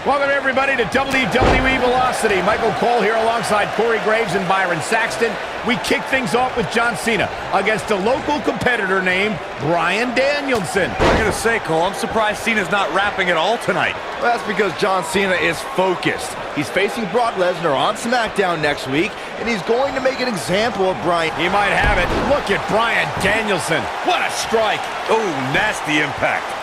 Welcome everybody to WWE Velocity. Michael Cole here alongside Corey Graves and Byron Saxton. We kick things off with John Cena against a local competitor named Bryan Danielson. I'm going to say, Cole, I'm surprised Cena's not rapping at all tonight. Well, that's because John Cena is focused. He's facing Brock Lesnar on SmackDown next week, and he's going to make an example of Bryan. He might have it. Look at Bryan Danielson. What a strike. Oh, nasty impact.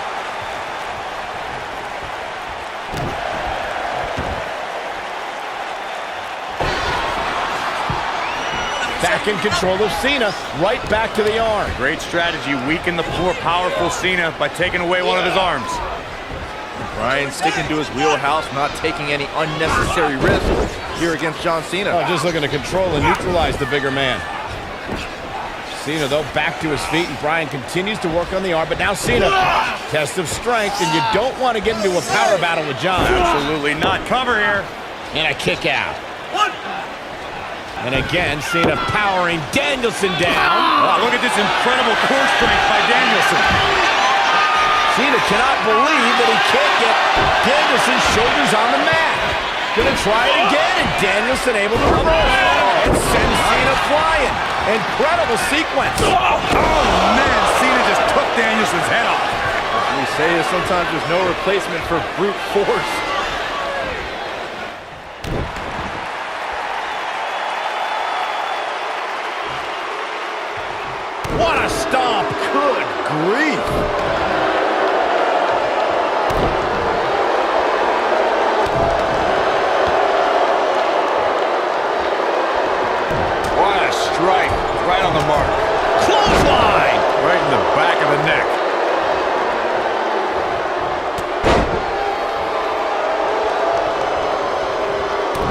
Back in control of Cena, right back to the arm. Great strategy, weaken the more powerful Cena by taking away one of his arms. Bryan sticking to his wheelhouse, not taking any unnecessary risks here against John Cena. Oh, just looking to control and neutralize the bigger man. Cena, though, back to his feet, and Bryan continues to work on the arm, but now Cena, test of strength, and you don't want to get into a power battle with John. Absolutely not. Cover here. And a kick out. And again, Cena powering Danielson down. Wow, look at this incredible core strength by Danielson. Cena cannot believe that he can't get Danielson's shoulders on the mat. Gonna try it again, and Danielson able to reverse and send Cena flying. Incredible sequence. Oh, man, Cena just took Danielson's head off. We say that sometimes there's no replacement for brute force. What a stomp! Good grief! What a strike. Right on the mark. Clothesline! Right in the back of the neck.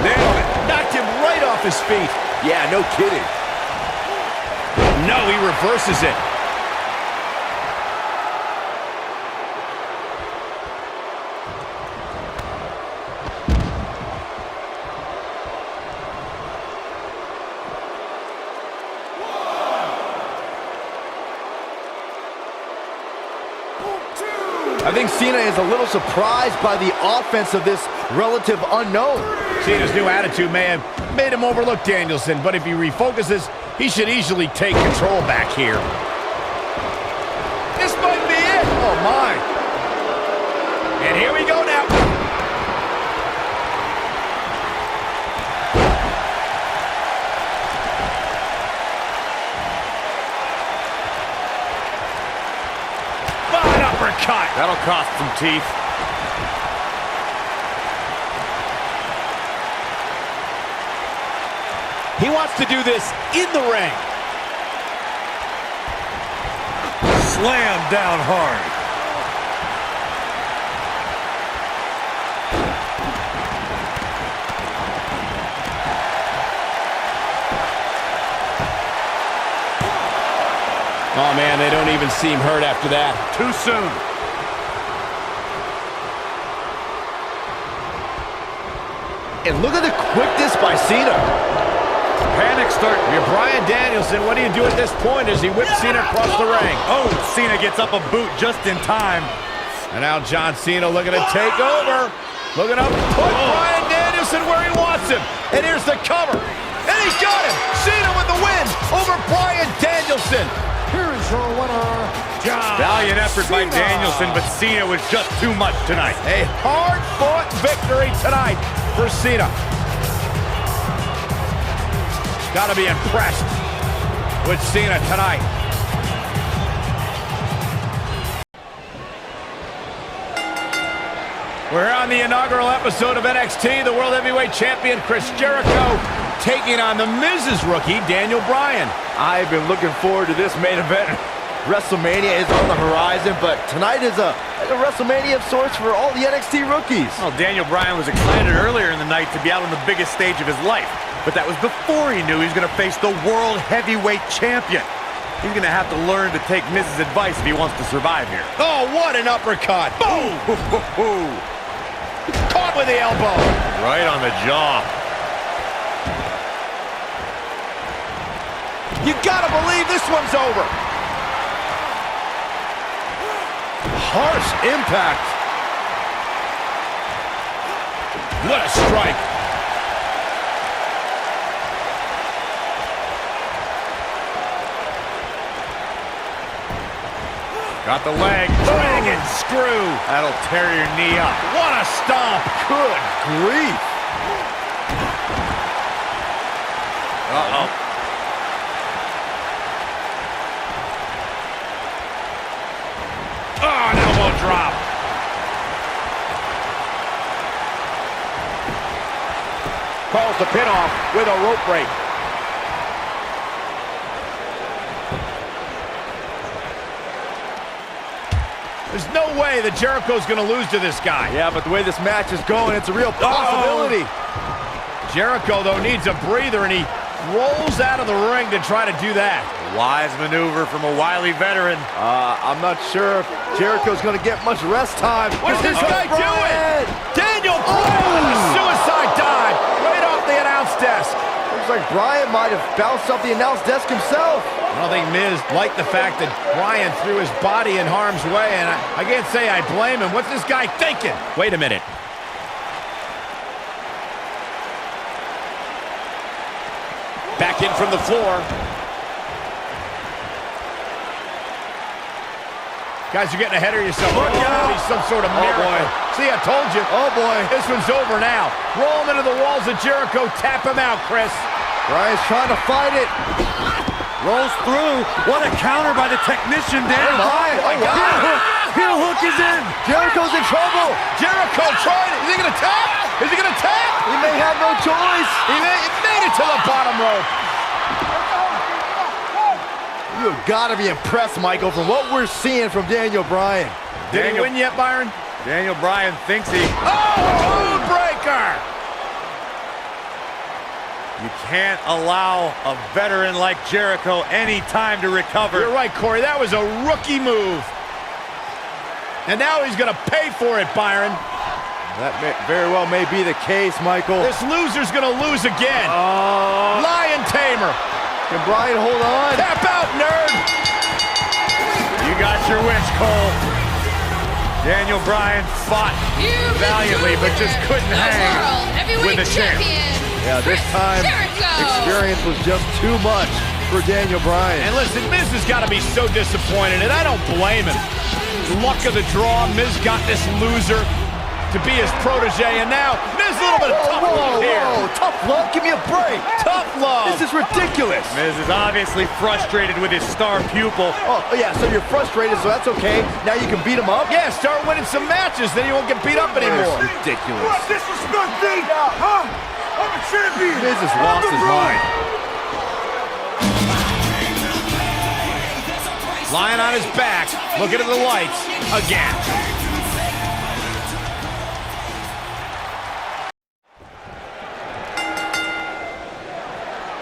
Nailed it. Knocked him right off his feet. Yeah, no kidding. No, he reverses it. I think Cena is a little surprised by the offense of this relative unknown. Cena's new attitude may have made him overlook Danielson, but if he refocuses, he should easily take control back here. This might be it. Oh, my. And here we go now. Fine uppercut. That'll cost some teeth. He wants to do this in the ring. Slam down hard. Oh, man, they don't even seem hurt after that. Too soon. And look at the quickness by Cena. Panic start. You're Bryan Danielson. What do you do at this point as he whips Cena across the ring? Oh, Cena gets up a boot just in time. And now John Cena looking to take over. Looking to put Bryan Danielson where he wants him. And here's the cover. And he's got him. Cena with the win over Bryan Danielson. Here is your winner, John Valiant effort by Cena. Danielson, but Cena was just too much tonight. A hard-fought victory tonight for Cena. Got to be impressed with Cena tonight. We're here on the inaugural episode of NXT. The World Heavyweight Champion Chris Jericho taking on the Miz's rookie, Daniel Bryan. I've been looking forward to this main event. WrestleMania is on the horizon, but tonight is a WrestleMania of sorts for all the NXT rookies. Well, Daniel Bryan was excited earlier in the night to be out on the biggest stage of his life, but that was before he knew he was going to face the World Heavyweight Champion. He's going to have to learn to take Miz's advice if he wants to survive here. Oh, what an uppercut. Boom! Caught with the elbow. Right on the jaw. You gotta believe this one's over. Harsh impact. What a strike. Got the leg. Dragon screw. That'll tear your knee up. What a stomp. Good grief. Uh-oh. Oh, an elbow drop. Calls the pin off with a rope break. There's no way that Jericho's going to lose to this guy. Yeah, but the way this match is going, it's a real possibility. Jericho, though, needs a breather, and he rolls out of the ring to try to do that. Wise maneuver from a wily veteran. I'm not sure if Jericho's going to get much rest time. What's this guy Bryan. doing? Daniel Bryan with a suicide dive right off the announce desk. Looks like Bryan might have bounced off the announce desk himself. I don't think Miz liked the fact that Bryan threw his body in harm's way, and I can't say I blame him. What's this guy thinking? Wait a minute. Back in from the floor. Guys, you're getting ahead of yourself. Look out. He's some sort of miracle. boy. See, I told you. Oh, boy. This one's over now. Roll him into the walls of Jericho. Tap him out, Chris. Bryan's trying to fight it. Rolls through. What a counter by the technician, Dan. Oh, my God. Heel hook is in. Jericho's in trouble. Jericho tried it. Is he going to tap? Is he going to tap? He may have no choice. He made it to the bottom rope. You've got to be impressed, Michael, from what we're seeing from Daniel Bryan. Did he win yet, Byron? Daniel Bryan thinks he... Oh, breaker! You can't allow a veteran like Jericho any time to recover. You're right, Corey. That was a rookie move. And now he's going to pay for it, Byron. That very well may be the case, Michael. This loser's going to lose again. Lion Tamer. Can Bryan hold on? Tap out, nerd. You got your wish, Cole. Daniel Bryan fought valiantly, but just couldn't hang with the champ. Yeah, this time, experience was just too much for Daniel Bryan. And listen, Miz has got to be so disappointed, and I don't blame him. Luck of the draw, Miz got this loser to be his protege, and now Miz a little bit of tough love here. Whoa, tough love? Give me a break. Tough love. This is ridiculous. Miz is obviously frustrated with his star pupil. Oh, yeah, so you're frustrated, so that's okay. Now you can beat him up? Yeah, start winning some matches, then you won't get beat up anymore. It's ridiculous. What disrespect me? Huh? I'm a champion. Miz has lost his mind. Lying on his back, looking at the lights again.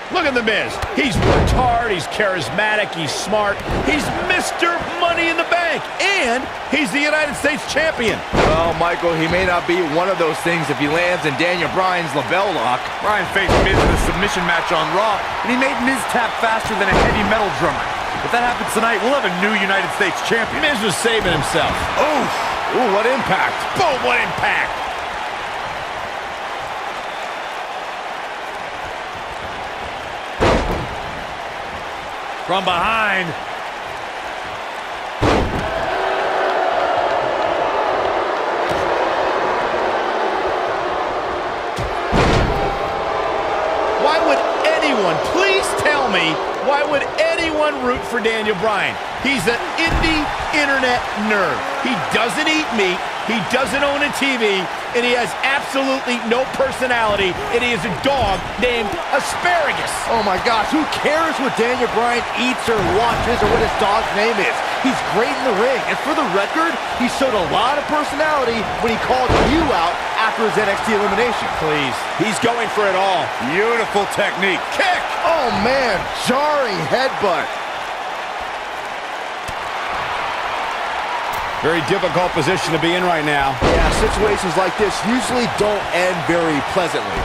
Look at the Miz. He's worked hard, he's charismatic, he's smart. He's Mr. Money in the Bank, and he's the United States champion. Well, Michael, he may not be one of those things if he lands in Daniel Bryan's label lock. Bryan faced Miz in a submission match on Raw, and he made Miz tap faster than a heavy metal drummer. If that happens tonight, we'll have a new United States champion. Miz was saving himself. Ooh, what impact. Boom, what impact. From behind. Why would anyone, please tell me, why would anyone root for Daniel Bryan? He's an indie internet nerd. He doesn't eat meat, he doesn't own a TV, and he has absolutely no personality, and he is a dog named Asparagus. Oh my gosh, who cares what Daniel Bryan eats or watches or what his dog's name is? He's great in the ring, and for the record, he showed a lot of personality when he called you out after his NXT elimination. Please, he's going for it all. Beautiful technique. Kick! Oh man, jarring headbutt. Very difficult position to be in right now. Yeah, situations like this usually don't end very pleasantly.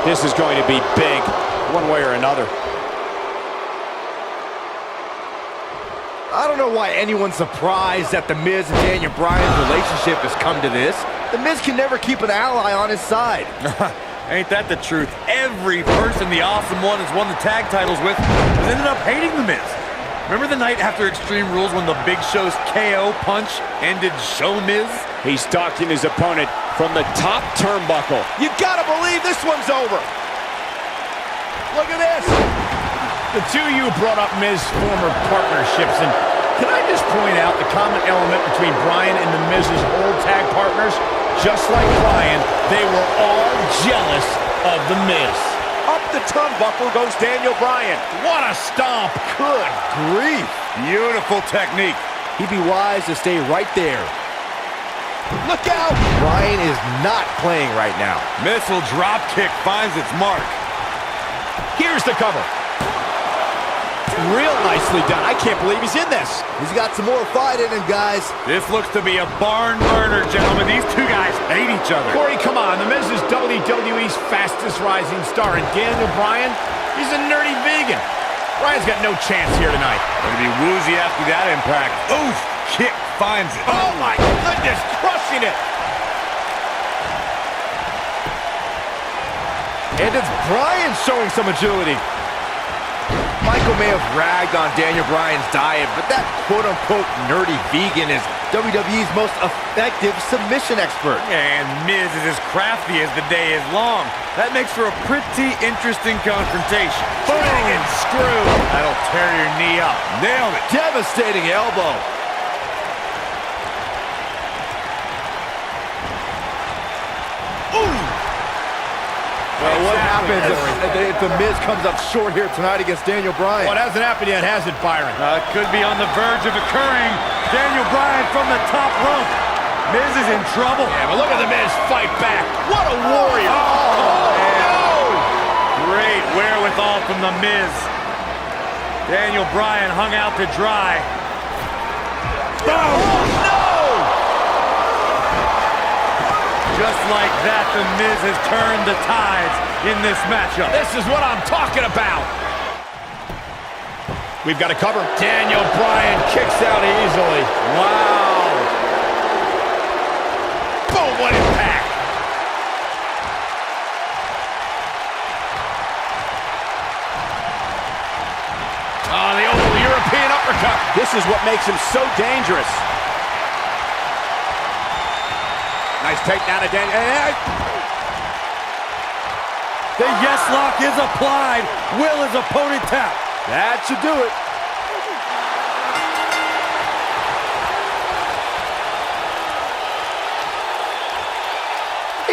This is going to be big, one way or another. I don't know why anyone's surprised that The Miz and Daniel Bryan's relationship has come to this. The Miz can never keep an ally on his side. Ain't that the truth? Every person the Awesome One has won the tag titles with has ended up hating The Miz. Remember the night after Extreme Rules when the Big Show's KO punch ended Show Miz? He's stalking his opponent from the top turnbuckle. You gotta believe this one's over. Look at this. The two of you brought up Miz former partnerships, and can I just point out the common element between Bryan and the Miz's old tag partners? Just like Bryan, they were all jealous of the Miz. Up the turnbuckle goes Daniel Bryan. What a stomp! Good grief. Beautiful technique. He'd be wise to stay right there. Look out! Bryan is not playing right now. Missile drop kick finds its mark. Here's the cover. Real nicely done. I can't believe he's in this. He's got some more fight in him, guys. This looks to be a barn burner, gentlemen. These two guys hate each other. Corey, come on. The Miz is WWE's fastest rising star, and Daniel Bryan, he's a nerdy vegan. Bryan's got no chance here tonight. Gonna be woozy after that impact. Oof! Kick finds it. Oh my goodness, crushing it. And it's Bryan showing some agility. Michael may have ragged on Daniel Bryan's diet, but that quote-unquote nerdy vegan is WWE's most effective submission expert. And Miz is as crafty as the day is long. That makes for a pretty interesting confrontation. Dragon screw. That'll tear your knee up. Nailed it. Devastating elbow. Well, what happens if the Miz comes up short here tonight against Daniel Bryan? Well, it hasn't happened yet, has it, Byron? It could be on the verge of occurring. Daniel Bryan from the top rope. Miz is in trouble. Yeah, but look at the Miz fight back. What a warrior. Oh, no! Great wherewithal from the Miz. Daniel Bryan hung out to dry. Oh, no! Just like that, the Miz has turned the tides in this matchup. This is what I'm talking about. We've got a cover. Daniel Bryan kicks out easily. Wow. Boom, what impact. Oh, the old European uppercut. This is what makes him so dangerous. Nice takedown of Daniel. The yes lock is applied. Will his opponent tap? That should do it.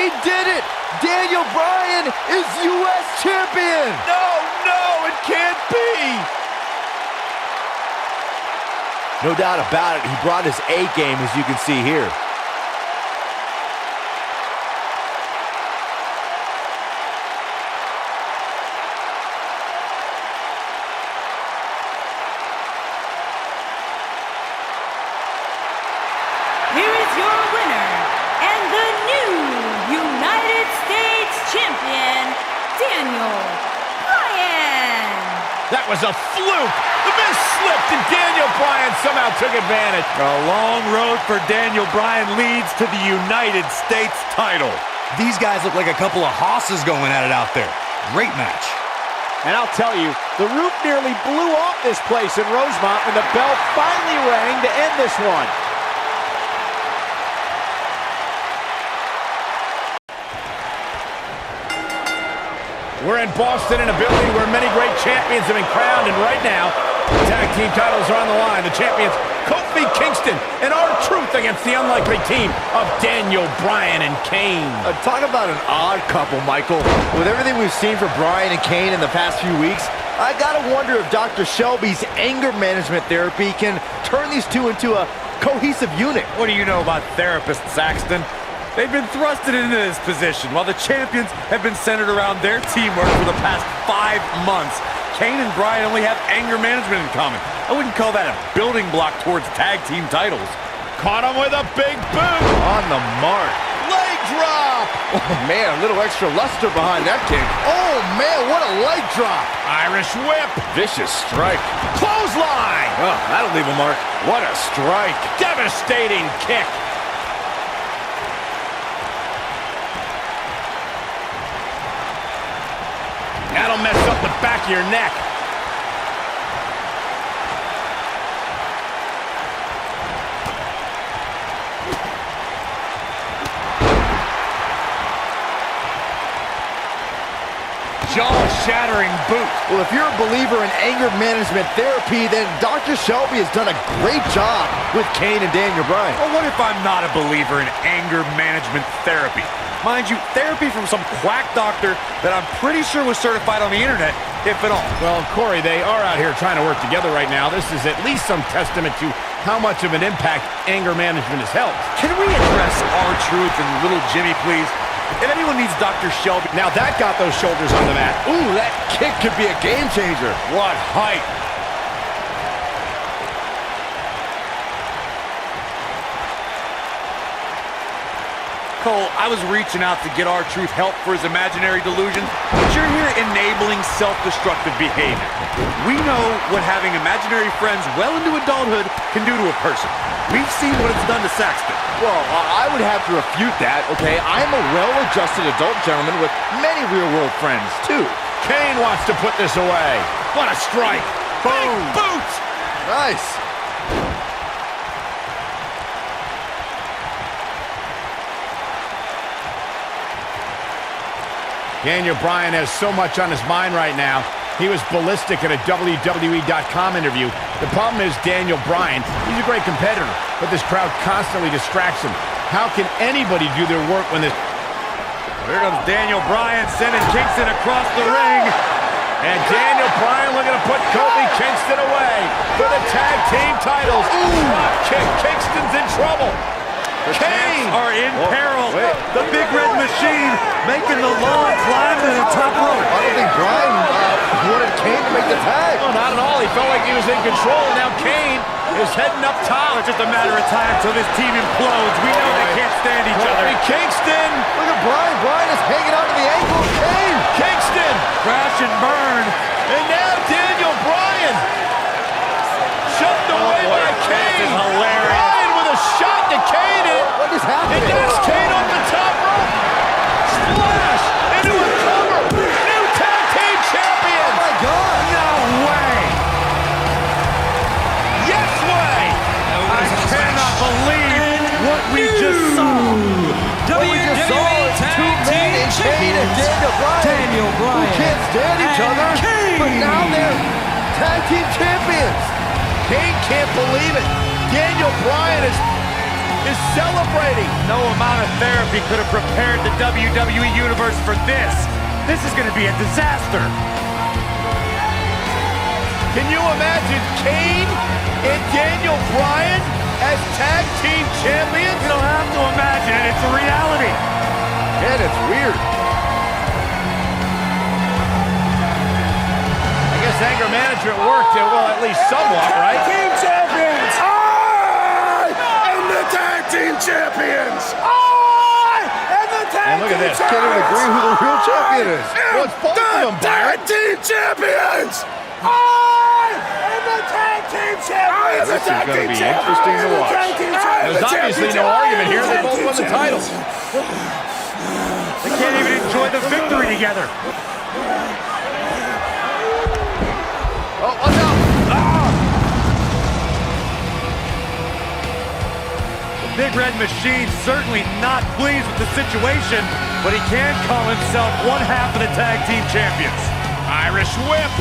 He did it! Daniel Bryan is U.S. champion! No, it can't be! No doubt about it, he brought his A game, as you can see here. Here is your winner, and the new United States Champion, Daniel Bryan. That was a fluke. The Miz slipped and Daniel Bryan somehow took advantage. A long road for Daniel Bryan leads to the United States title. These guys look like a couple of hosses going at it out there. Great match. And I'll tell you, the roof nearly blew off this place in Rosemont when the bell finally rang to end this one. We're in Boston, in a building where many great champions have been crowned, and right now, the tag team titles are on the line. The champions, Kofi Kingston and R-Truth against the unlikely team of Daniel Bryan and Kane. Talk about an odd couple, Michael. With everything we've seen from Bryan and Kane in the past few weeks, I gotta wonder if Dr. Shelby's anger management therapy can turn these two into a cohesive unit. What do you know about therapists, Saxton? They've been thrusted into this position while the champions have been centered around their teamwork for the past 5 months. Kane and Bryan only have anger management in common. I wouldn't call that a building block towards tag team titles. Caught him with a big boot. On the mark. Leg drop. up. Oh, man, a little extra luster behind that kick. Oh, man, what a leg drop. Irish whip. Vicious strike. Clothesline. Oh, that'll leave a mark. What a strike. Devastating kick. That'll mess up the back of your neck. Jaw-shattering boot. Well, if you're a believer in anger management therapy, then Dr. Shelby has done a great job with Kane and Daniel Bryan. Well, what if I'm not a believer in anger management therapy? Mind you, therapy from some quack doctor that I'm pretty sure was certified on the internet, if at all. Well, Corey, they are out here trying to work together right now. This is at least some testament to how much of an impact anger management has helped. Can we address R-Truth and little Jimmy, please? If anyone needs Dr. Shelby... Now that got those shoulders on the mat. Ooh, that kick could be a game changer. What height. Cole, I was reaching out to get R-Truth help for his imaginary delusion, but you're here enabling self-destructive behavior. We know what having imaginary friends well into adulthood can do to a person. We've seen what it's done to Saxton. Well, I would have to refute that, okay? I'm a well-adjusted adult gentleman with many real-world friends, too. Kane wants to put this away. What a strike. Boom. Boot. Nice. Daniel Bryan has so much on his mind right now. He was ballistic at a WWE.com interview. The problem is Daniel Bryan, he's a great competitor, but this crowd constantly distracts him. How can anybody do their work when this... Here comes Daniel Bryan sending Kingston across the ring. And Daniel Bryan looking to put Kofi Kingston away for the tag team titles. Drop kick. Kingston's in trouble. Kane are in peril. The Big Red Machine making the long climb to the top rope. I don't think Bryan wanted Kane to make the tag. No, not at all. He felt like he was in control. Now Kane is heading up top. It's just a matter of time until this team implodes. We know they can't stand each other. Kofi Kingston. Look at Bryan. Bryan is hanging on to the ankle of Kane. Kingston. Crash and burn. And now Daniel Bryan. Shoved away by Kane. This is hilarious. Bryan with a shot to Kane. What is happening? And that's Kane off the top rope. Splash into a cover. New tag team champions. Oh, my God. No way. Yes way. I cannot believe what we just saw. WWE Tag Team Kane and Daniel Bryan. Daniel Bryan Who can't stand each and other. Kane. But now they're tag team champions. Kane can't believe it. Daniel Bryan is celebrating. No amount of therapy could have prepared the WWE Universe for this. This is going to be a disaster. Can you imagine Kane and Daniel Bryan as tag team champions? You don't have to imagine it. It's a reality. And it's weird. I guess anger management worked, well, at least somewhat, right? Team champions! I am the tag team champions! I am the tag And look at team this. Can't even agree who the real champion is. Well, it's both of them, tag team champions! I am the tag team champions! This is going to be interesting to watch. There's obviously no argument here. They both won the titles. They can't even enjoy the victory together. Oh, watch out. The Big Red Machine certainly not pleased with the situation, but he can call himself one half of the tag team champions. Irish whip.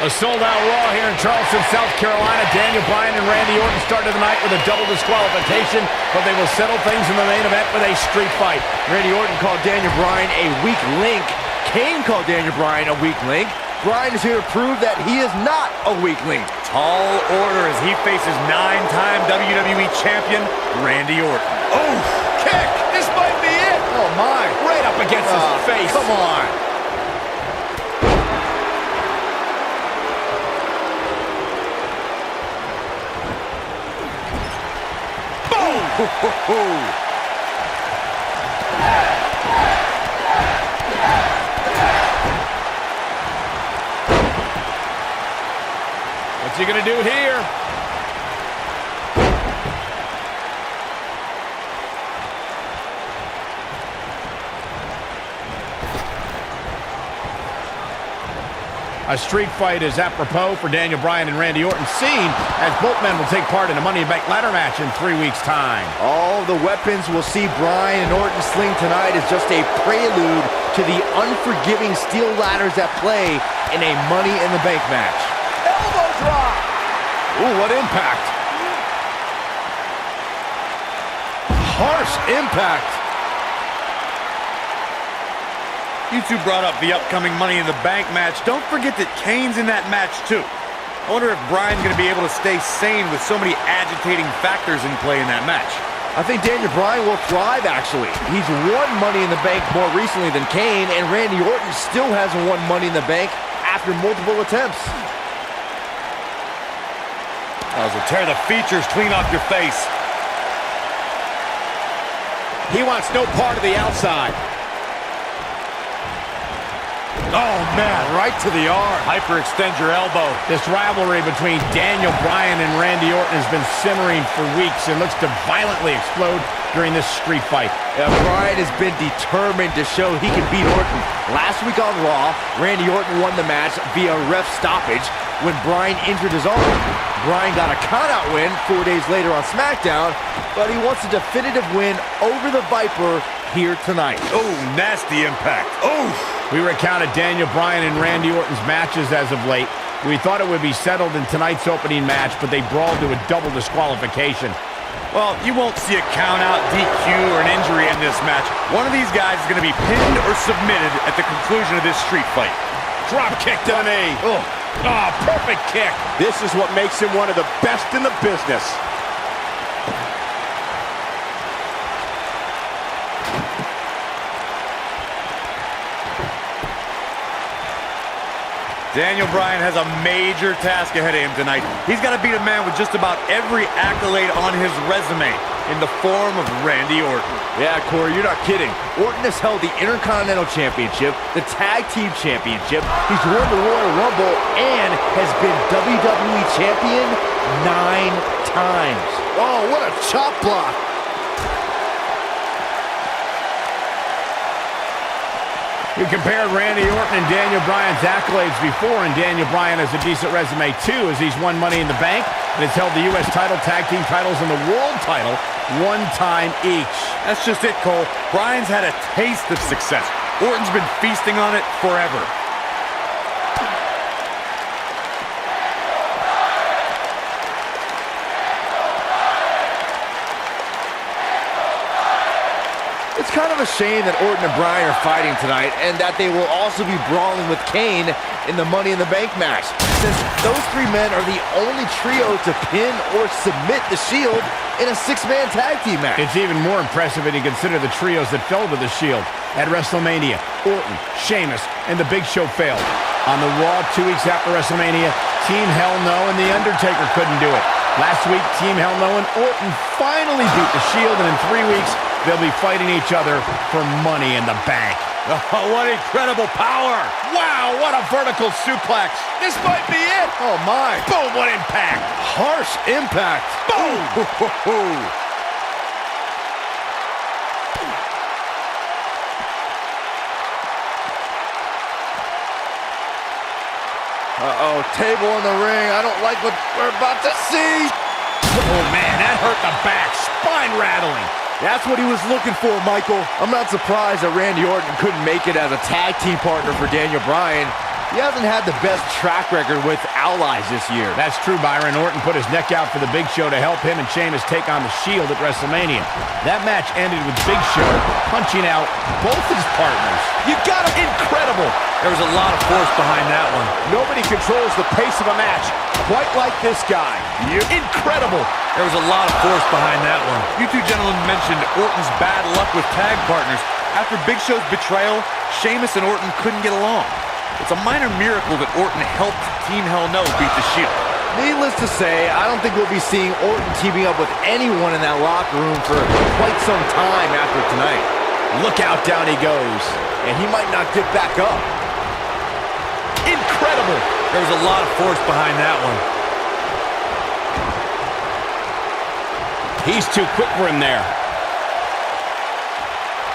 A sold-out Raw here in Charleston, South Carolina. Daniel Bryan and Randy Orton started the night with a double disqualification, but they will settle things in the main event with a street fight. Randy Orton called Daniel Bryan a weak link. Kane called Daniel Bryan a weak link. Bryan is here to prove that he is not a weak link. Tall order as he faces 9-time WWE champion Randy Orton. Oh, kick! This might be it! Oh, my. Right up against his face. Come on. What's he gonna do here? A street fight is apropos for Daniel Bryan and Randy Orton, seen as both men will take part in a Money in the Bank ladder match in 3 weeks' time. All the weapons we'll see Bryan and Orton sling tonight is just a prelude to the unforgiving steel ladders at play in a Money in the Bank match. Elbow drop! Ooh, what impact! Harsh impact. You two brought up the upcoming Money in the Bank match. Don't forget that Kane's in that match, too. I wonder if Bryan's going to be able to stay sane with so many agitating factors in play in that match. I think Daniel Bryan will thrive, actually. He's won Money in the Bank more recently than Kane, and Randy Orton still hasn't won Money in the Bank after multiple attempts. That will tear the features clean off your face. He wants no part of the outside. Oh, man, right to the arm. Hyperextend your elbow. This rivalry between Daniel Bryan and Randy Orton has been simmering for weeks and looks to violently explode during this street fight. Bryan has been determined to show he can beat Orton. Last week on Raw, Randy Orton won the match via ref stoppage when Bryan injured his arm. Bryan got a countout win 4 days later on SmackDown, but he wants a definitive win over the Viper here tonight. Oh, nasty impact. Oh! We recounted Daniel Bryan and Randy Orton's matches as of late. We thought it would be settled in tonight's opening match, but they brawled to a double disqualification. Well, you won't see a count-out, DQ, or an injury in this match. One of these guys is going to be pinned or submitted at the conclusion of this street fight. Drop kick to the knee. Oh, perfect kick. This is what makes him one of the best in the business. Daniel Bryan has a major task ahead of him tonight. He's got to beat a man with just about every accolade on his resume in the form of Randy Orton. Yeah, Corey, you're not kidding. Orton has held the Intercontinental Championship, the Tag Team Championship, he's won the Royal Rumble, and has been WWE Champion 9 times. Oh, what a chop block. We compared Randy Orton and Daniel Bryan's accolades before, and Daniel Bryan has a decent resume too, as he's won Money in the Bank and has held the U.S. title, tag team titles, and the world title 1 time each. That's just it, Cole. Bryan's had a taste of success. Orton's been feasting on it forever. It's kind of a shame that Orton and Bryan are fighting tonight, and that they will also be brawling with Kane in the Money in the Bank match, since those 3 men are the only trio to pin or submit the Shield in a 6-man tag team match. It's even more impressive when you consider the trios that fell to the Shield. At WrestleMania, Orton, Sheamus, and The Big Show failed. On the Raw 2 weeks after WrestleMania, Team Hell No and The Undertaker couldn't do it. Last week, Team Hell No and Orton finally beat the Shield, and in 3 weeks, they'll be fighting each other for Money in the Bank. Oh, what incredible power! Wow, what a vertical suplex. This might be it. Oh, my. Boom, what impact. Harsh impact. Boom. Uh-oh, table in the ring. I don't like what we're about to see. Oh, man, that hurt the back. Spine rattling. That's what he was looking for, Michael. I'm not surprised that Randy Orton couldn't make it as a tag team partner for Daniel Bryan. He hasn't had the best track record with allies this year. That's true, Byron. Orton put his neck out for the Big Show to help him and Sheamus take on the Shield at WrestleMania. That match ended with Big Show punching out both his partners. You got him. Incredible. There was a lot of force behind that one. Nobody controls the pace of a match quite like this guy. Incredible. There was a lot of force behind that one. You two gentlemen mentioned Orton's bad luck with tag partners. After Big Show's betrayal, Sheamus and Orton couldn't get along. It's a minor miracle that Orton helped Team Hell No beat the Shield. Needless to say, I don't think we'll be seeing Orton teaming up with anyone in that locker room for quite some time after tonight. Look out, down he goes. And he might not get back up. Incredible. There was a lot of force behind that one. He's too quick for him there.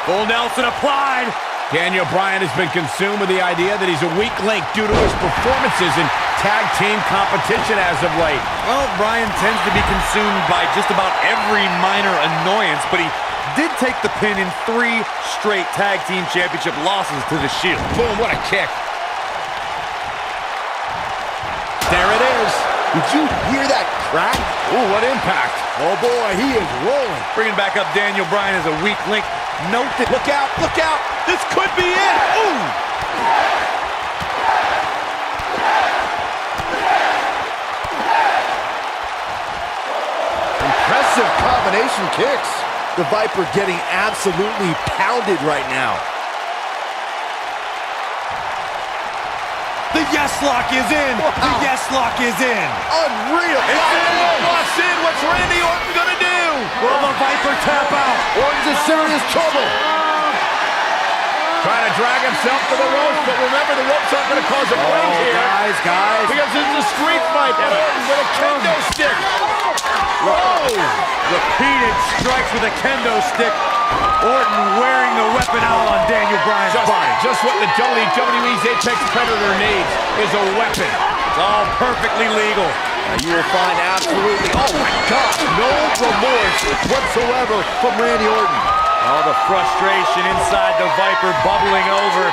Full Nelson applied. Daniel Bryan has been consumed with the idea that he's a weak link due to his performances in tag team competition as of late. Well, Bryan tends to be consumed by just about every minor annoyance, but he did take the pin in 3 straight tag team championship losses to the Shield. Boom, what a kick. There it is. Did you hear that crack? Ooh, what impact. Oh boy, he is rolling. Bringing back up Daniel Bryan as a weak link. Note that... Look out, look out. This could be it. Ooh. Impressive combination kicks. The Viper getting absolutely pounded right now. The yes lock is in. Wow. The yes lock is in. Unreal. Locks in. What's Randy Orton gonna do? Will the Viper tap out? Orton's in serious trouble. Trying to drag himself to the ropes, but remember the ropes aren't gonna cause a break here. Guys. Because this is a street fight. And Orton with a kendo stick. Whoa! Repeated strikes with a kendo stick. Orton wearing the weapon out on Daniel Bryan's body. Just what the WWE's Apex Predator needs is a weapon. It's all perfectly legal. You will find absolutely, oh my God, no remorse whatsoever from Randy Orton. All the frustration inside the Viper bubbling over.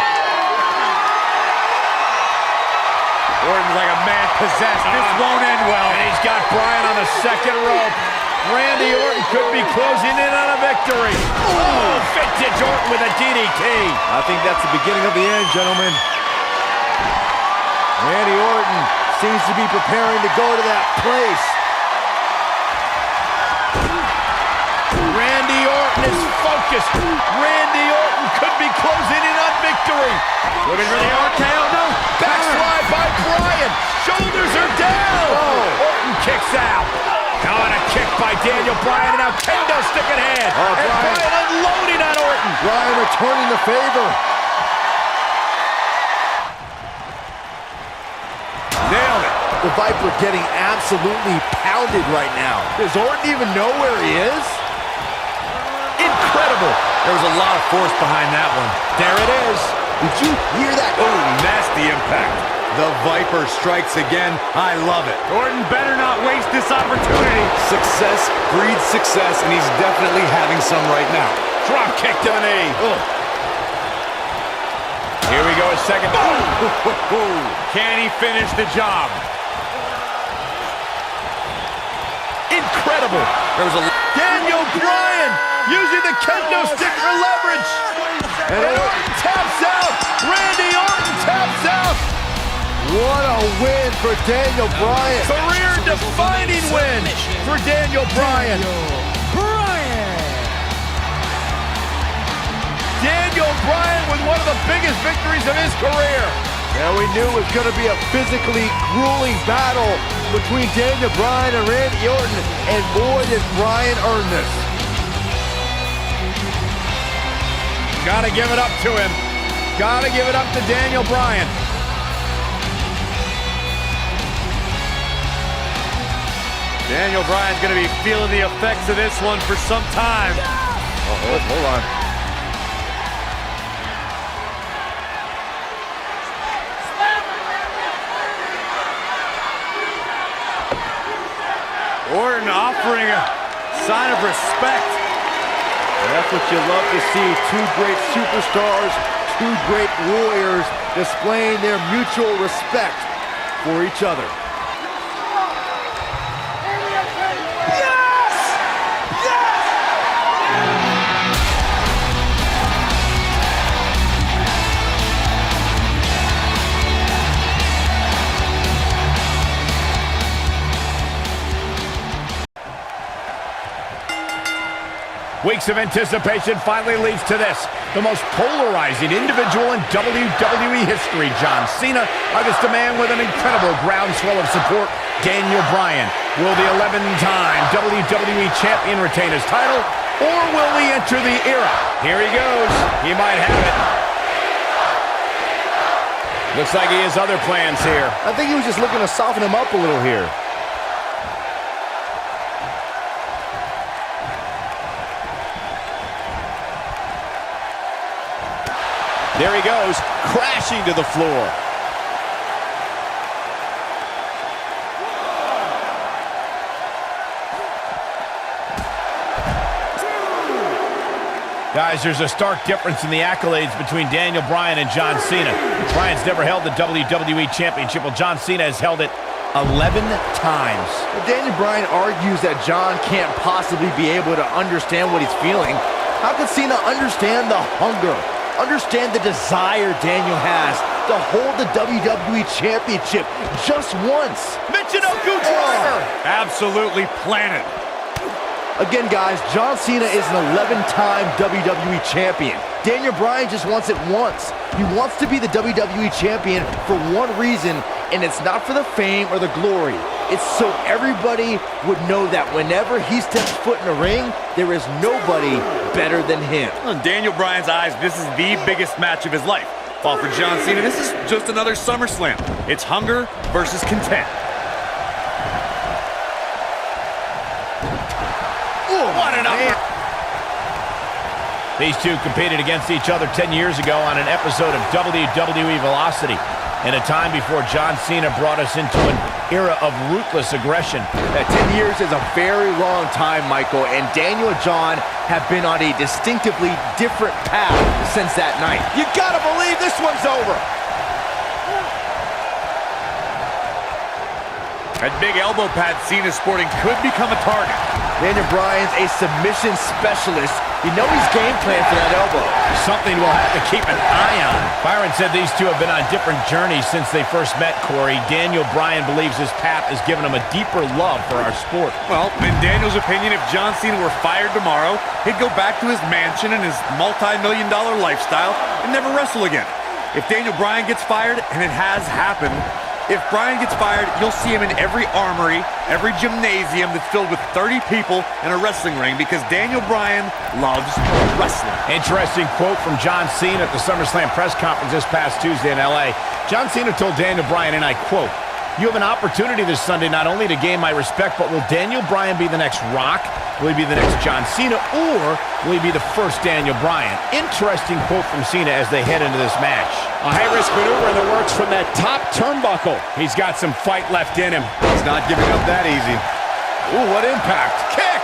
Orton's like a man possessed. This won't end well. And he's got Bryan on the second rope. Randy Orton could be closing in on a victory. Oh, vintage Orton with a DDT. I think that's the beginning of the end, gentlemen. Randy Orton seems to be preparing to go to that place. Randy Orton is focused. Randy Orton could be closing in on victory. Looking for the RKO. No. Backslide by Bryan. Shoulders are down. Oh. Orton kicks out. Now on a kick by Daniel Bryan, and now kendo stick in hand. Oh, and Bryan. Bryan unloading on Orton. Bryan returning the favor. Nailed it. The Viper getting absolutely pounded right now. Does Orton even know where he is? Incredible. There was a lot of force behind that one. There it is. Did you hear that? Oh, nasty impact. The Viper strikes again. I love it. Orton better not waste this opportunity. Success breeds success, and he's definitely having some right now. Drop kick to the knee. Ugh. Here we go, a second. Can he finish the job? Incredible. There was a... Daniel Bryan using the kendo stick for leverage. And Orton taps out. Randy Orton taps out. What a win for Daniel Bryan. Career-defining win for Daniel Bryan. Daniel Bryan with one of the biggest victories of his career. Yeah, we knew it was going to be a physically grueling battle between Daniel Bryan and Randy Orton, and boy, did Bryan earn this. Gotta give it up to him. Gotta give it up to Daniel Bryan. Daniel Bryan's going to be feeling the effects of this one for some time. Oh, hold on. Orton offering a sign of respect. And that's what you love to see. Two great superstars, two great warriors displaying their mutual respect for each other. We Weeks of anticipation finally leads to this. The most polarizing individual in WWE history, John Cena, against a man with an incredible groundswell of support, Daniel Bryan. Will the 11-time WWE Champion retain his title, or will we enter the era? Here he goes. He might have it. Looks like he has other plans here. I think he was just looking to soften him up a little here. There he goes, crashing to the floor. Guys, there's a stark difference in the accolades between Daniel Bryan and John Cena. Bryan's never held the WWE Championship, while John Cena has held it 11 times. Well, Daniel Bryan argues that John can't possibly be able to understand what he's feeling. How could Cena understand the hunger? Understand the desire Daniel has to hold the WWE Championship just once. Michinoku driver! Absolutely planted. Again, guys, John Cena is an 11-time WWE Champion. Daniel Bryan just wants it once. He wants to be the WWE Champion for one reason, and it's not for the fame or the glory. It's so everybody would know that whenever he steps foot in the ring, there is nobody better than him. In Daniel Bryan's eyes, this is the biggest match of his life. While for John Cena, this is just another SummerSlam. It's hunger versus content. What an upper! These two competed against each other 10 years ago on an episode of WWE Velocity, in a time before John Cena brought us into an era of ruthless aggression. That 10 years is a very long time, Michael, and Daniel and John have been on a distinctively different path since that night. You gotta believe this one's over! That big elbow pad Cena's sporting could become a target. Daniel Bryan's a submission specialist. You know he's game planned for that elbow. Something we'll have to keep an eye on. Byron said these two have been on different journeys since they first met, Corey. Daniel Bryan believes his path has given him a deeper love for our sport. Well, in Daniel's opinion, if John Cena were fired tomorrow, he'd go back to his mansion and his multi-million-dollar lifestyle and never wrestle again. If Daniel Bryan gets fired, and it has happened, if Bryan gets fired, you'll see him in every armory, every gymnasium that's filled with 30 people in a wrestling ring, because Daniel Bryan loves wrestling. Interesting quote from John Cena at the SummerSlam press conference this past Tuesday in LA. John Cena told Daniel Bryan, and I quote, "You have an opportunity this Sunday not only to gain my respect, but will Daniel Bryan be the next Rock? Will he be the next John Cena? Or will he be the first Daniel Bryan?" Interesting quote from Cena as they head into this match. A high-risk maneuver in the works from that top turnbuckle. He's got some fight left in him. He's not giving up that easy. Ooh, what impact. Kick!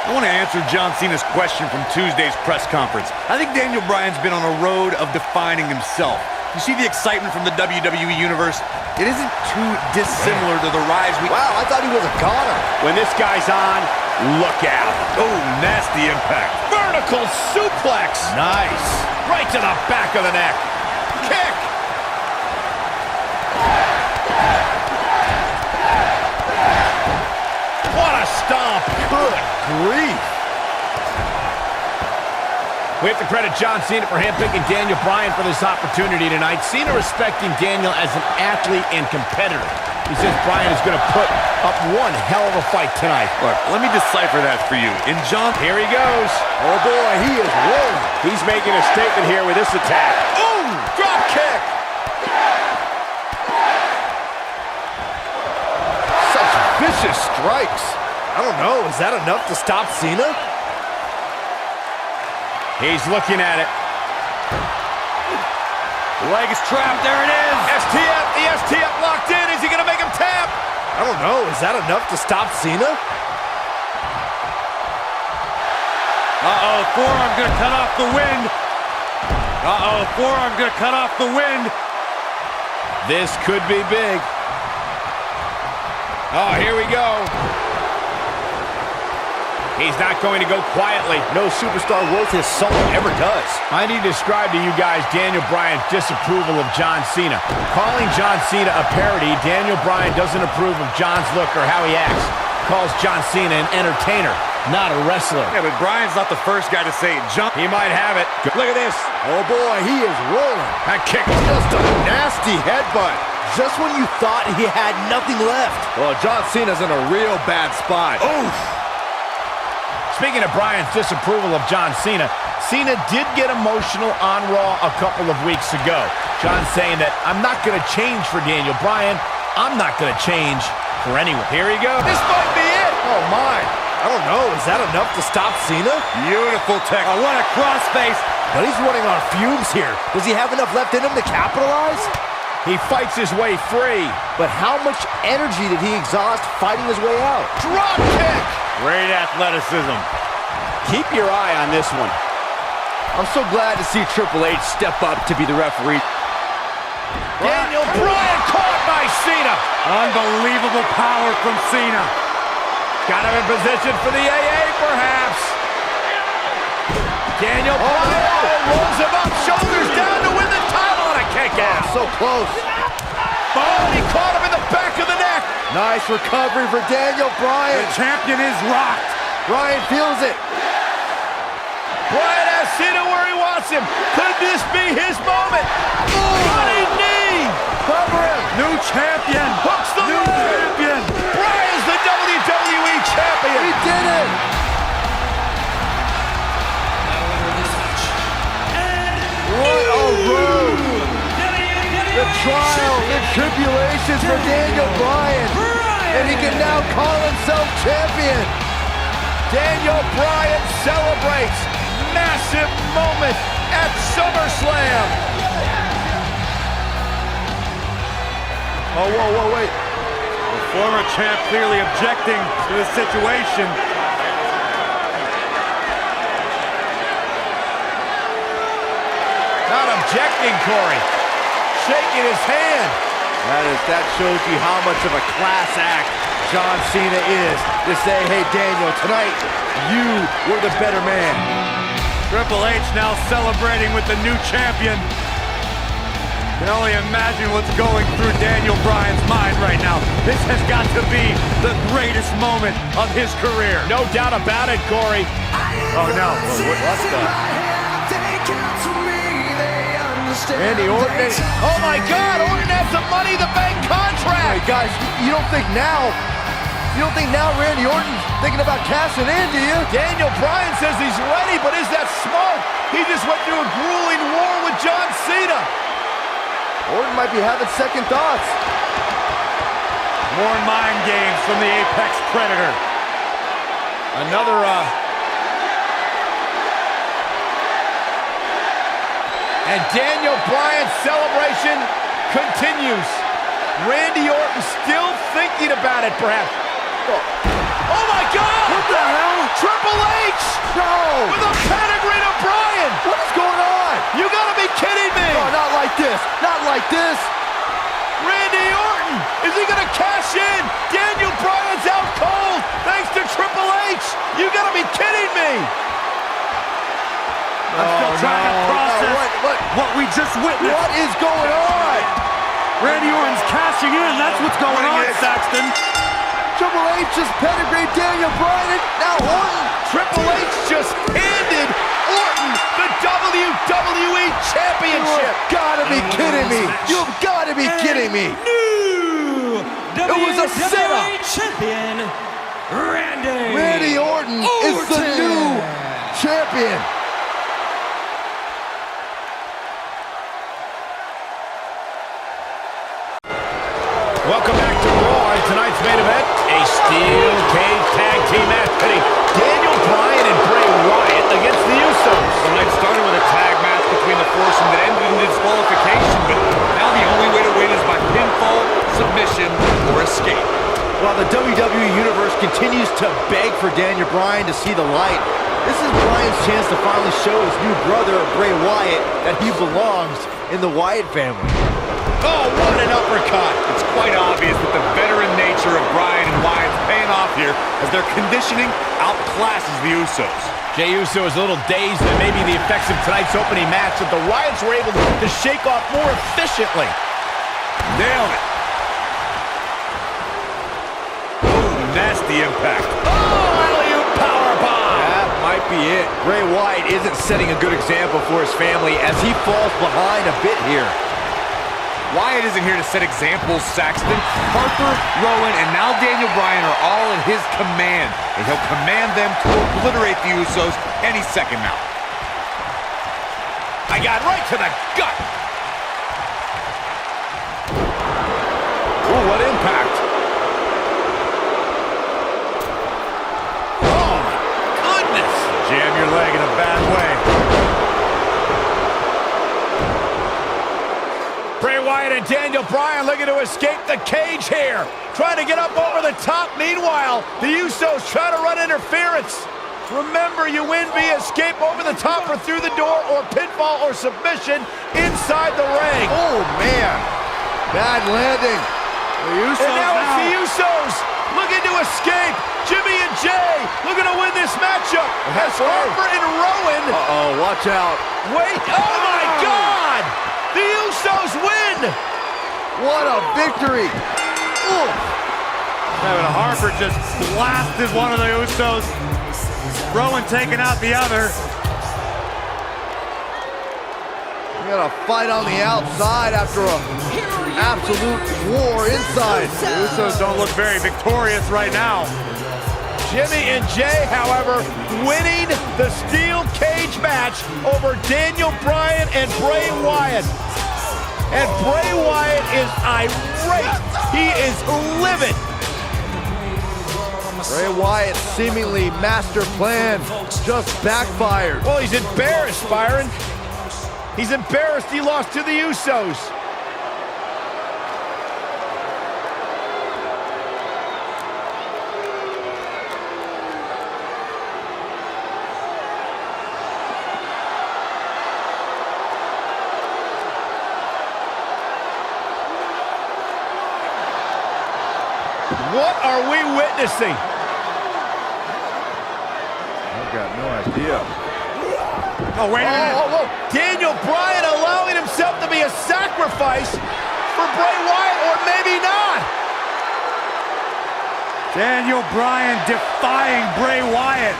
I want to answer John Cena's question from Tuesday's press conference. I think Daniel Bryan's been on a road of defining himself. You see the excitement from the WWE Universe? It isn't too dissimilar to the rise we... Wow, I thought he was a goner. When this guy's on, look out. Oh, nasty impact. Vertical suplex. Nice. Right to the back of the neck. Kick. What a stomp. Good grief. We have to credit John Cena for handpicking Daniel Bryan for this opportunity tonight. Cena respecting Daniel as an athlete and competitor. He says Bryan is going to put up one hell of a fight tonight. Look, let me decipher that for you. In John... Here he goes. Oh boy, he is rolling. He's making a statement here with this attack. Ooh, drop kick. Such vicious strikes. I don't know, is that enough to stop Cena? He's looking at it. Leg is trapped. There it is. STF. The STF locked in. Is he going to make him tap? I don't know, is that enough to stop Cena? Uh-oh, forearm going to cut off the wind. Uh-oh, forearm going to cut off the wind. This could be big. Oh, here we go. He's not going to go quietly. No superstar worth his salt ever does. I need to describe to you guys Daniel Bryan's disapproval of John Cena. Calling John Cena a parody, Daniel Bryan doesn't approve of John's look or how he acts. Calls John Cena an entertainer. not a wrestler. Yeah, but Bryan's not the first guy to say jump. He might have it. Look at this. Oh, boy, he is rolling. That kick. Just a nasty headbutt. Just when you thought he had nothing left. Well, John Cena's in a real bad spot. Oof. Speaking of Bryan's disapproval of John Cena, Cena did get emotional on Raw a couple of weeks ago. John saying that, I'm not going to change for Daniel Bryan. I'm not going to change for anyone. Here he goes. This might be it. Oh, my. I don't know. Is that enough to stop Cena? Beautiful tech. Oh, what a crossface. But he's running on fumes here. Does he have enough left in him to capitalize? He fights his way free. But how much energy did he exhaust fighting his way out? Drop kick. Great athleticism. Keep your eye on this one. I'm so glad to see Triple H step up to be the referee. Daniel Bryan caught by Cena. Unbelievable power from Cena. Got him in position for the AA, perhaps. Daniel Bryan rolls him up, shoulders down to win the title on a kick out. So close. Oh, he caught him in the back of the neck. Nice recovery for Daniel Bryan. The champion is rocked. Bryan feels it. Bryan has Cena where he wants him. Could this be his moment? Running knee. Cover him. New champion. Hooks the New leg. champion. Bryan's the WWE champion. He did it. What a road. The trials and tribulations for Daniel Bryan. And he can now call himself champion. Daniel Bryan celebrates massive moment at SummerSlam. Oh, whoa, wait. The former champ clearly objecting to the situation. Not objecting, Corey. Shaking his hand. That shows you how much of a class act John Cena is to say, hey, Daniel, tonight you were the better man. Triple H now celebrating with the new champion. Can only imagine what's going through Daniel Bryan's mind right now. This has got to be the greatest moment of his career. No doubt about it, Corey. Oh, no. What's that? Randy Orton. Oh, my God. Orton has the Money in the Bank contract. Hey, guys, you don't think now Randy Orton's thinking about cashing in, do you? Daniel Bryan says he's ready, but is that smoke? He just went through a grueling war with John Cena. Orton might be having second thoughts. More mind games from the Apex Predator. Another, And Daniel Bryan's celebration continues. Randy Orton still thinking about it, perhaps. Oh my God! What the hell? Triple H! No! With a pedigree to Bryan! What is going on? You gotta be kidding me! Oh, not like this. Not like this. Randy Orton! Is he gonna cash in? Daniel Bryan's out cold thanks to Triple H! You gotta be kidding me! I'm still trying to process what we just witnessed. What is going on? Randy Orton's cashing in. That's what's going on, Saxton. Triple H just pedigreed Daniel Bryan. Now Orton. Triple H just handed Orton the WWE Championship. You've gotta be kidding me. You've gotta be kidding me. New It was a setup. champion, Randy Orton is the new champion. Welcome back to Raw, and tonight's main event, a steel cage tag team match pitting Daniel Bryan and Bray Wyatt against the Usos. The night started with a tag match between the foursome that ended in disqualification, but now the only way to win is by pinfall, submission, or escape. While the WWE Universe continues to beg for Daniel Bryan to see the light, this is Bryan's chance to finally show his new brother, Bray Wyatt, that he belongs in the Wyatt family. Oh, what an uppercut! It's quite obvious that the veteran nature of Bryan and Wyatt's paying off here as their conditioning outclasses the Usos. Jey Uso is a little dazed at maybe the effects of tonight's opening match that the Wyatts were able to shake off more efficiently. Nailed it. Nasty impact. Oh, alley-oop power be it. Bray Wyatt isn't setting a good example for his family as he falls behind a bit here. Wyatt isn't here to set examples, Saxton. Harper, Rowan, and now Daniel Bryan are all in his command, and he'll command them to obliterate the Usos any second now. I got right to the gut. Ooh, what impact. Oh, my goodness. Jam your leg in a bad way. Bray Wyatt and Daniel Bryan looking to escape the cage here. Trying to get up over the top. Meanwhile, the Usos trying to run interference. Remember, you win via escape over the top or through the door or pinfall or submission inside the ring. Oh, man. Bad landing. The Usos And now it's the Usos looking to escape. Jimmy and Jay looking to win this matchup. As Harper and Rowan. Uh-oh, watch out. Wait, oh my God! The Usos win! What a victory. Ooh. Kevin Harper just blasted one of the Usos. Rowan taking out the other. We got a fight on the outside after a absolute war inside. The Usos don't look very victorious right now. Jimmy and Jay, however, winning the steel cage match over Daniel Bryan and Bray Wyatt. And Bray Wyatt is irate. He is livid. Bray Wyatt's seemingly master plan just backfired. Well, he's embarrassed, Byron. He's embarrassed he lost to the Usos. What are we witnessing? I've got no idea. Oh, wait a minute. Daniel Bryan allowing himself to be a sacrifice for Bray Wyatt, or maybe not. Daniel Bryan defying Bray Wyatt.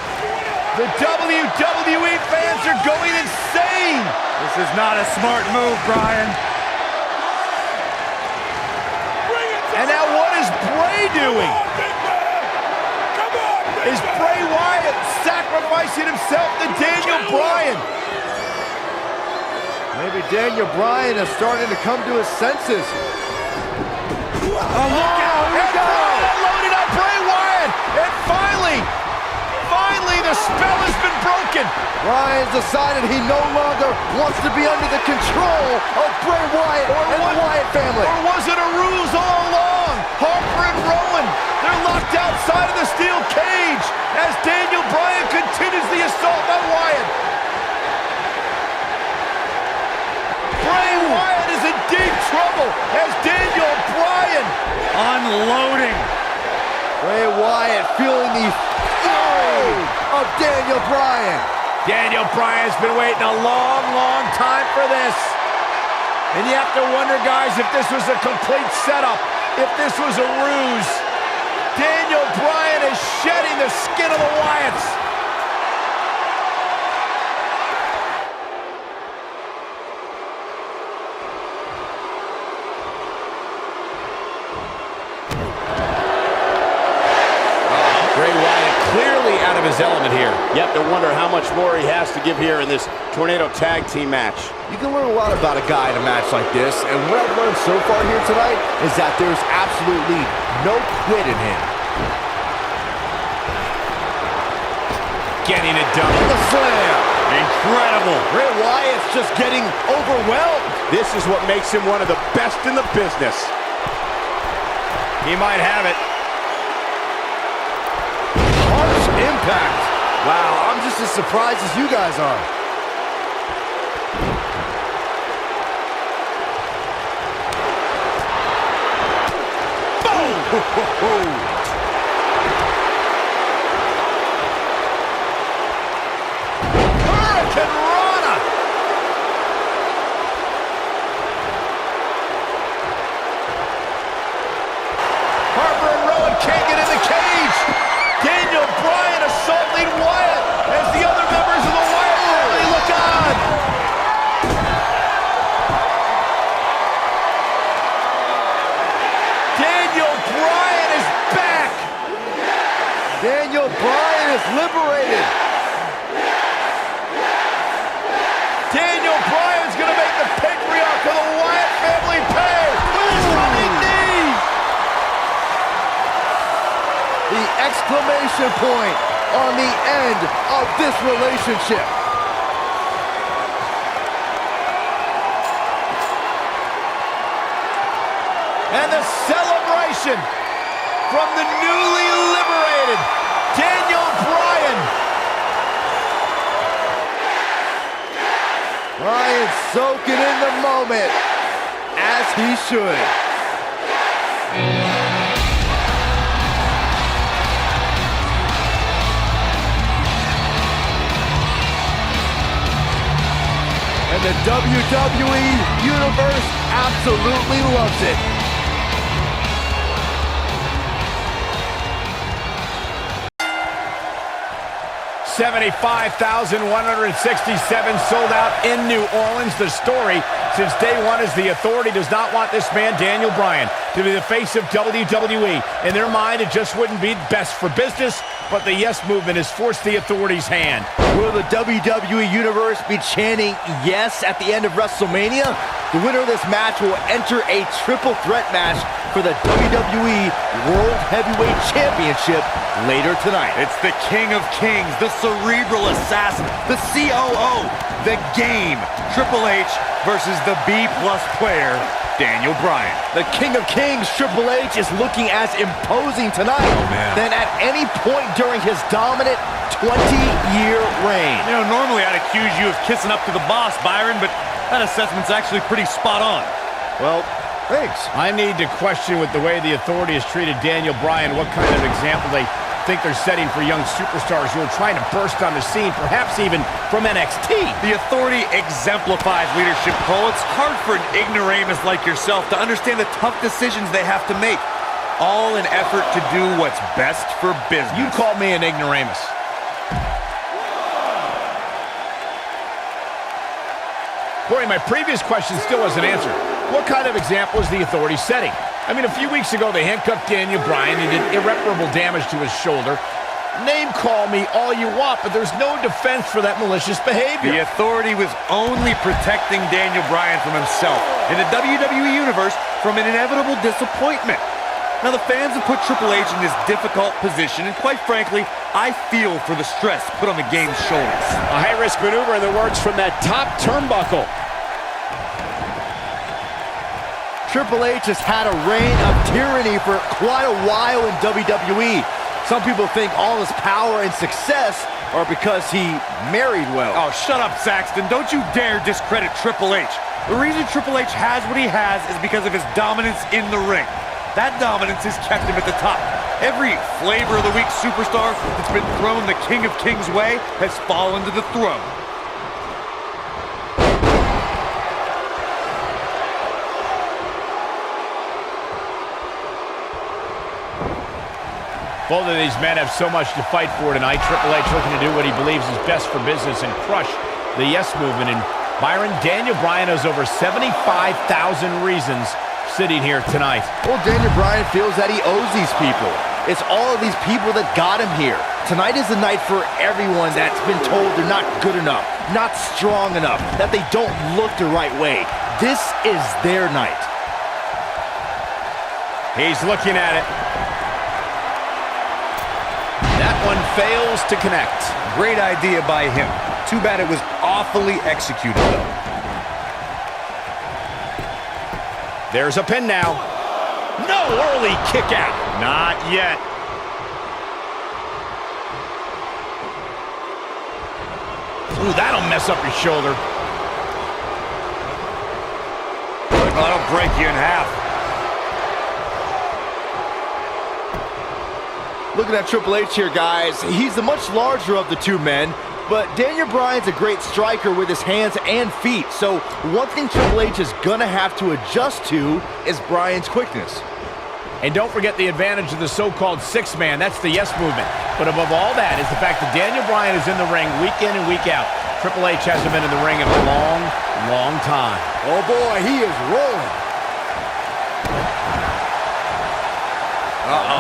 The WWE fans are going insane. This is not a smart move, Bryan. And now what is Bray doing? Is Bray Wyatt sacrificing himself to Daniel Bryan? Maybe Daniel Bryan is starting to come to his senses. Oh, look out! And Bryan loaded up Bray Wyatt! And finally, the spell has been broken. Bryan's decided he no longer wants to be under the control of Bray Wyatt and the Wyatt family. Or was it a ruse all along? Harper and Rowan, they're locked outside of the steel cage as Daniel Bryan continues the assault on Wyatt. Bray Wyatt is in deep trouble as Daniel Bryan Unloading. Bray Wyatt feeling the fury of Daniel Bryan. Daniel Bryan's been waiting a long, long time for this. And you have to wonder, guys, if this was a complete setup, if this was a ruse. Daniel Bryan is shedding the skin of the Wyatts. Bray Wyatt clearly out of his element here. You have to wonder how much more he has to give here in this Tornado Tag Team match. You can learn a lot about a guy in a match like this, and what I've learned so far here tonight is that there's absolutely no quit in him. Getting it done. The slam. Incredible. Bray Wyatt's just getting overwhelmed. This is what makes him one of the best in the business. He might have it. Harsh impact. Wow, I'm just as surprised as you guys are. Boom! Hurricane Rana! Harper and Rowan can't get in the cage. Daniel Bryan assaulting Wyatt as the other is liberated. Daniel Bryan's going to make the patriarch of the Wyatt family pay with his running knee. The exclamation point on the end of this relationship. And the celebration from the newly liberated Daniel Bryan. Bryan soaking in the moment, as he should. And the WWE Universe absolutely loves it. $75,167 sold out in New Orleans. The story since day one is the Authority does not want this man, Daniel Bryan, to be the face of WWE. In their mind, it just wouldn't be best for business, but the Yes Movement has forced the Authority's hand. Will the WWE Universe be chanting yes at the end of WrestleMania? The winner of this match will enter a triple threat match for the WWE World Heavyweight Championship later tonight. It's the King of Kings, the cerebral assassin, the COO, the game. Triple H versus the B-plus player, Daniel Bryan. The King of Kings, Triple H, is looking as imposing tonight than at any point during his dominant 20-year reign. You know, normally I'd accuse you of kissing up to the boss, Byron, but that assessment's actually pretty spot on. Well, thanks. I need to question with the way the Authority has treated Daniel Bryan what kind of example they think they're setting for young superstars who are trying to burst on the scene, perhaps even from NXT. The Authority exemplifies leadership, Cole. It's hard for an ignoramus like yourself to understand the tough decisions they have to make, all in effort to do what's best for business. You called me an ignoramus. Boy, my previous question still wasn't answered. What kind of example is the Authority setting? I mean, a few weeks ago, they handcuffed Daniel Bryan. He did irreparable damage to his shoulder. Name call me all you want, but there's no defense for that malicious behavior. The Authority was only protecting Daniel Bryan from himself, and the WWE Universe from an inevitable disappointment. Now, the fans have put Triple H in this difficult position, and quite frankly, I feel for the stress put on the game's shoulders. A high-risk maneuver in the works from that top turnbuckle. Triple H has had a reign of tyranny for quite a while in WWE. Some people think all his power and success are because he married well. Oh, shut up, Saxton. Don't you dare discredit Triple H. The reason Triple H has what he has is because of his dominance in the ring. That dominance has kept him at the top. Every flavor of the week superstar that's been thrown the King of Kings way has fallen to the throne. Both of these men have so much to fight for tonight. Triple H looking to do what he believes is best for business and crush the Yes Movement. And Byron, Daniel Bryan has over 75,000 reasons sitting here tonight. Well, Daniel Bryan feels that he owes these people. It's all of these people that got him here. Tonight is the night for everyone that's been told they're not good enough, not strong enough, that they don't look the right way. This is their night. He's looking at it. That one fails to connect. Great idea by him. Too bad it was awfully executed, though. There's a pin now. No early kick out. Not yet. Ooh, that'll mess up your shoulder. Oh, that'll break you in half. Looking at Triple H here, guys, he's the much larger of the two men, but Daniel Bryan's a great striker with his hands and feet, so one thing Triple H is gonna have to adjust to is Bryan's quickness. And don't forget the advantage of the so-called six-man. That's the Yes Movement. But above all that is the fact that Daniel Bryan is in the ring week in and week out. Triple H hasn't been in the ring in a long, long time. Oh boy, he is rolling.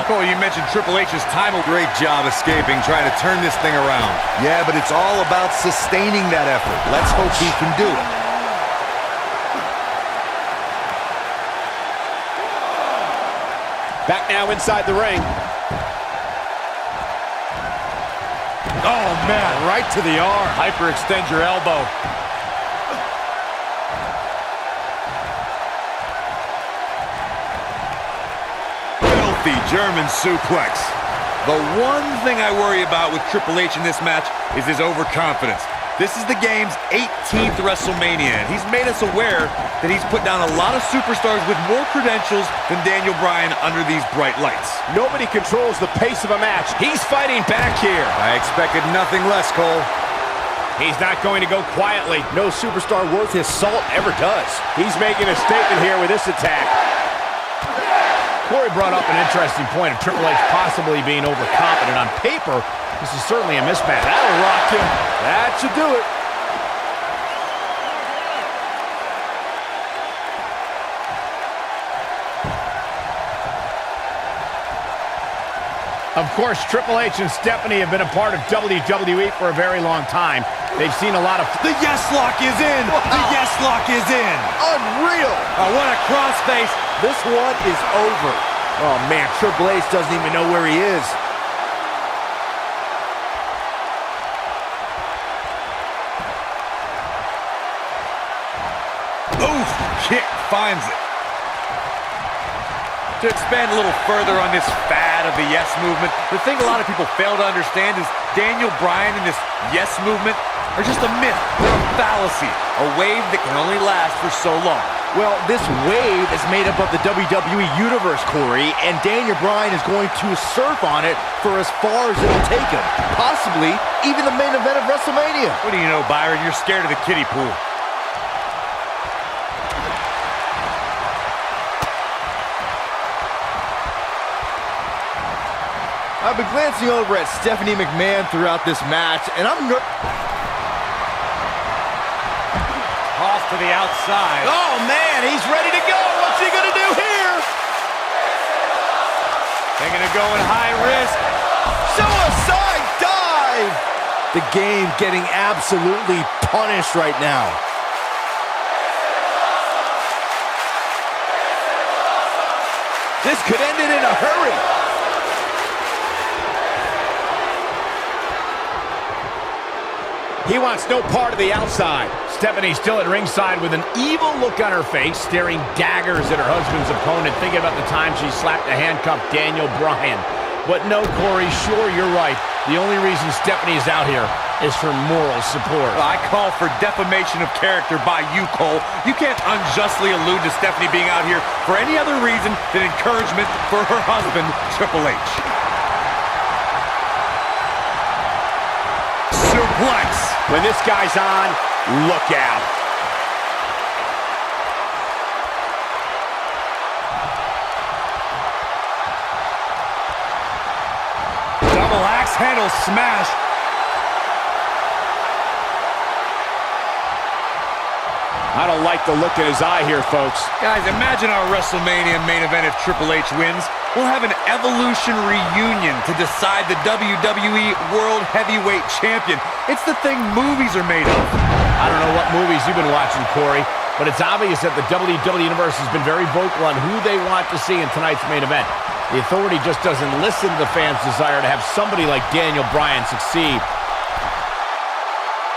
Cole, you mentioned Triple H's time. Great job escaping, trying to turn this thing around. Yeah, but it's all about sustaining that effort. Let's hope he can do it. Back now inside the ring. Oh, man, right to the arm. Hyperextend your elbow. Filthy German suplex. The one thing I worry about with Triple H in this match is his overconfidence. This is the game's 18th WrestleMania, and he's made us aware that he's put down a lot of superstars with more credentials than Daniel Bryan under these bright lights. Nobody controls the pace of a match. He's fighting back here. I expected nothing less, Cole. He's not going to go quietly. No superstar worth his salt ever does. He's making a statement here with this attack. Corey brought up an interesting point of Triple H possibly being overconfident. On paper, this is certainly a mismatch. That'll rock him. That should do it. Of course, Triple H and Stephanie have been a part of WWE for a very long time. They've seen a lot of... The yes lock is in. Wow. The yes lock is in. Unreal. Oh, what a crossface. This one is over. Oh, man, Triple H doesn't even know where he is. Oof, kick finds it. To expand a little further on this fad of the yes movement, the thing a lot of people fail to understand is Daniel Bryan and this yes movement are just a myth. They're a fallacy, a wave that can only last for so long. Well, this wave is made up of the WWE Universe, Corey, and Daniel Bryan is going to surf on it for as far as it'll take him. Possibly even the main event of WrestleMania. What do you know, Byron? You're scared of the kiddie pool. I've been glancing over at Stephanie McMahon throughout this match, and I'm... Toss to the outside. Oh, man, he's ready to go. What's he going to do here? Thinking of going high risk. Suicide dive! The game getting absolutely punished right now. This could end it in a hurry. He wants no part of the outside. Stephanie still at ringside with an evil look on her face, staring daggers at her husband's opponent, thinking about the time she slapped a handcuffed Daniel Bryan. But no, Corey, sure, you're right. The only reason Stephanie is out here is for moral support. I call for defamation of character by you, Cole. You can't unjustly allude to Stephanie being out here for any other reason than encouragement for her husband, Triple H. Suplex. When this guy's on, look out. Double axe handle smash. I don't like the look in his eye here, folks. Guys, imagine our WrestleMania main event if Triple H wins. We'll have an Evolution reunion to decide the WWE World Heavyweight Champion. It's the thing movies are made of. I don't know what movies you've been watching, Corey, but it's obvious that the WWE Universe has been very vocal on who they want to see in tonight's main event. The Authority just doesn't listen to the fans' desire to have somebody like Daniel Bryan succeed.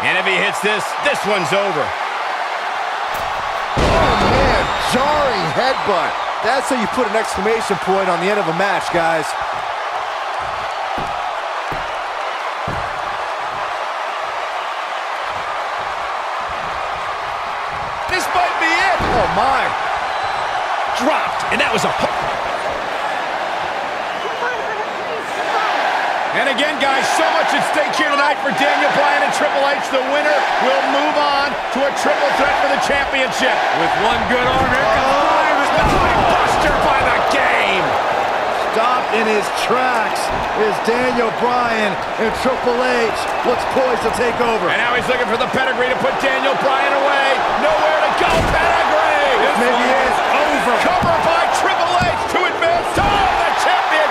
And if he hits this, this one's over. Oh, man, jarring headbutt. That's how you put an exclamation point on the end of a match, guys. This might be it. Oh, my. Dropped, and that was a... And again, guys, so much at stake here tonight for Daniel Bryan and Triple H. The winner will move on to a triple threat for the championship. With one good arm, here comes Bryan with the Buster by the game. Stopped in his tracks is Daniel Bryan, and Triple H looks poised to take over. And now he's looking for the pedigree to put Daniel Bryan away. Nowhere to go, pedigree. This maybe is over. Cover by Triple H to advance to the championship.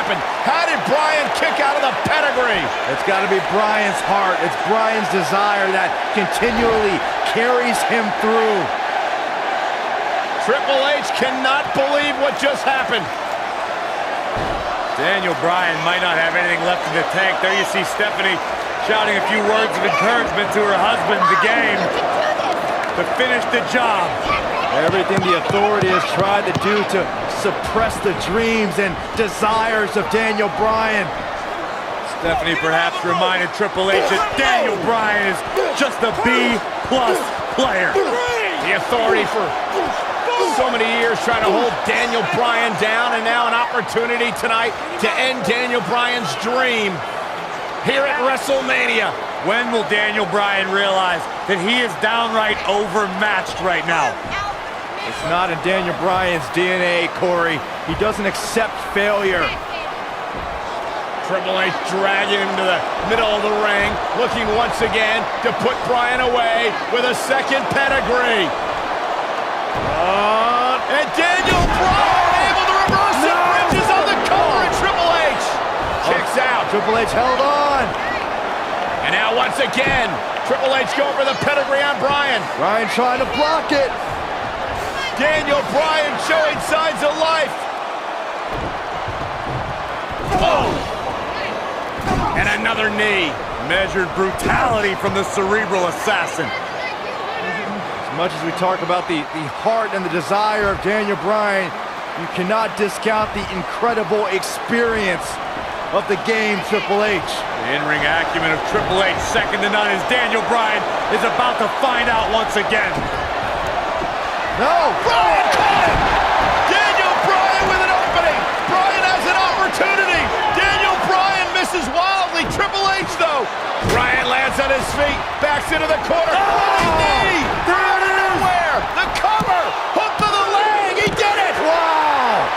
happened? How did Bryan kick out of the pedigree? It's got to be Bryan's heart. It's Bryan's desire that continually carries him through. Triple H cannot believe what just happened. Daniel Bryan might not have anything left in the tank. There you see Stephanie shouting a few words of encouragement to her husband, the game, to finish the job. Everything the authority has tried to do to suppress the dreams and desires of Daniel Bryan. Stephanie perhaps reminded Triple H that Daniel Bryan is just a B-plus player. The authority for so many years trying to hold Daniel Bryan down, and now an opportunity tonight to end Daniel Bryan's dream here at WrestleMania. When will Daniel Bryan realize that he is downright overmatched right now? It's not in Daniel Bryan's DNA, Corey. He doesn't accept failure. Triple H dragging him to the middle of the ring, looking once again to put Bryan away with a second pedigree. And Daniel Bryan able to reverse it, bridges on the cover, and Triple H kicks out. Triple H held on. And now once again, Triple H going for the pedigree on Bryan. Bryan trying to block it. Daniel Bryan showing signs of life. Oh! And another knee. Measured brutality from the cerebral assassin. As much as we talk about the heart and the desire of Daniel Bryan, you cannot discount the incredible experience of the game, Triple H. The in-ring acumen of Triple H, second to none, as Daniel Bryan is about to find out once again. No! Bryan caught him! Daniel Bryan with an opening! Bryan has an opportunity! Daniel Bryan misses wildly! Triple H, though! Bryan lands on his feet, backs into the corner. Knee! Out of nowhere! The cover! Hook to the leg! He did it! Wow!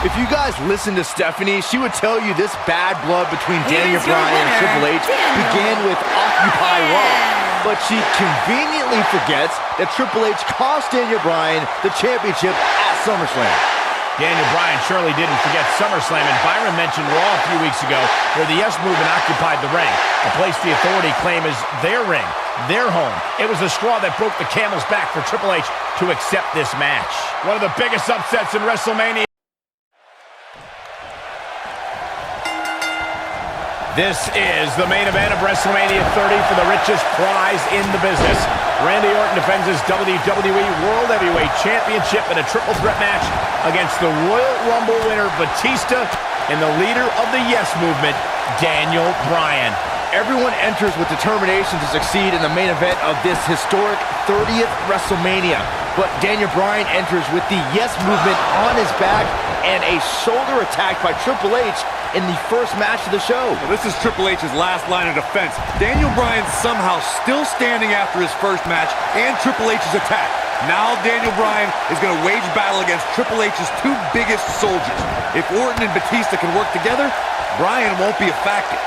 If you guys listen to Stephanie, she would tell you this bad blood between Daniel Bryan and Triple H began with Occupy Raw. But she conveniently forgets that Triple H cost Daniel Bryan the championship at SummerSlam. Daniel Bryan surely didn't forget SummerSlam, and Byron mentioned Raw a few weeks ago where the Yes Movement occupied the ring, a place the authority claim is their ring, their home. It was the straw that broke the camel's back for Triple H to accept this match. One of the biggest upsets in WrestleMania. This is the main event of WrestleMania 30 for the richest prize in the business. Randy Orton defends his WWE World Heavyweight Championship in a triple threat match against the Royal Rumble winner Batista and the leader of the Yes Movement, Daniel Bryan. Everyone enters with determination to succeed in the main event of this historic 30th WrestleMania. But Daniel Bryan enters with the Yes Movement on his back and a shoulder attack by Triple H in the first match of the show. Well, this is Triple H's last line of defense. Daniel Bryan somehow still standing after his first match and Triple H's attack. Now Daniel Bryan is going to wage battle against Triple H's two biggest soldiers. If Orton and Batista can work together, Bryan won't be a factor.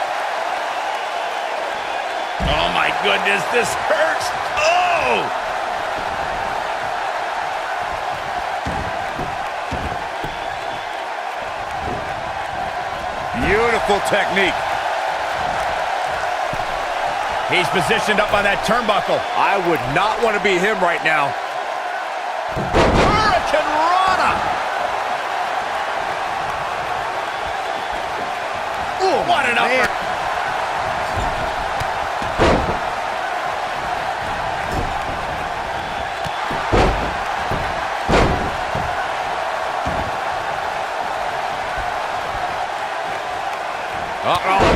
Oh my goodness, this hurts. Oh! Beautiful technique. He's positioned up on that turnbuckle. I would not want to be him right now. Hurricane Rana! Oh, what an upper.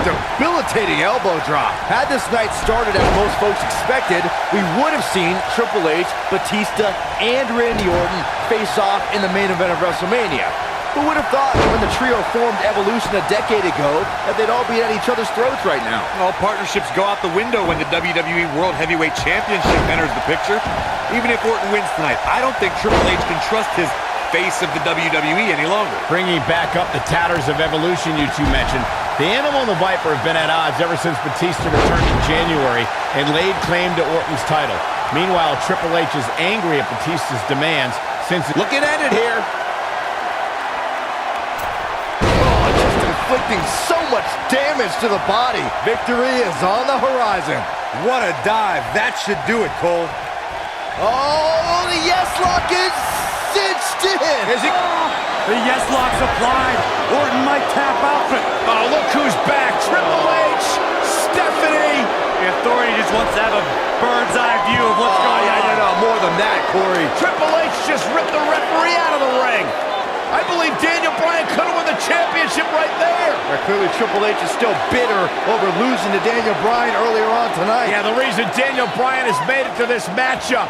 Debilitating elbow drop. Had this night started as most folks expected, we would have seen Triple H, Batista, and Randy Orton face off in the main event of WrestleMania. Who would have thought when the trio formed Evolution a decade ago that they'd all be at each other's throats right now? All partnerships go out the window when the WWE World Heavyweight Championship enters the picture. Even if Orton wins tonight, I don't think Triple H can trust his face of the WWE any longer. Bringing back up the tatters of Evolution you two mentioned, the Animal and the Viper have been at odds ever since Batista returned in January and laid claim to Orton's title. Meanwhile, Triple H is angry at Batista's demands since... Looking at it here. inflicting so much damage to the body. Victory is on the horizon. What a dive. That should do it, Cole. Oh, the yes lock is cinched in. Is he? The yes lock's applied. Orton might tap out. Oh, look who's back. Triple H, Stephanie. The Authority just wants to have a bird's eye view of what's going on. No, more than that, Corey. Triple H just ripped the referee out of the ring. I believe Daniel Bryan could have won the championship right there. Clearly, Triple H is still bitter over losing to Daniel Bryan earlier on tonight. Yeah, the reason Daniel Bryan has made it to this matchup.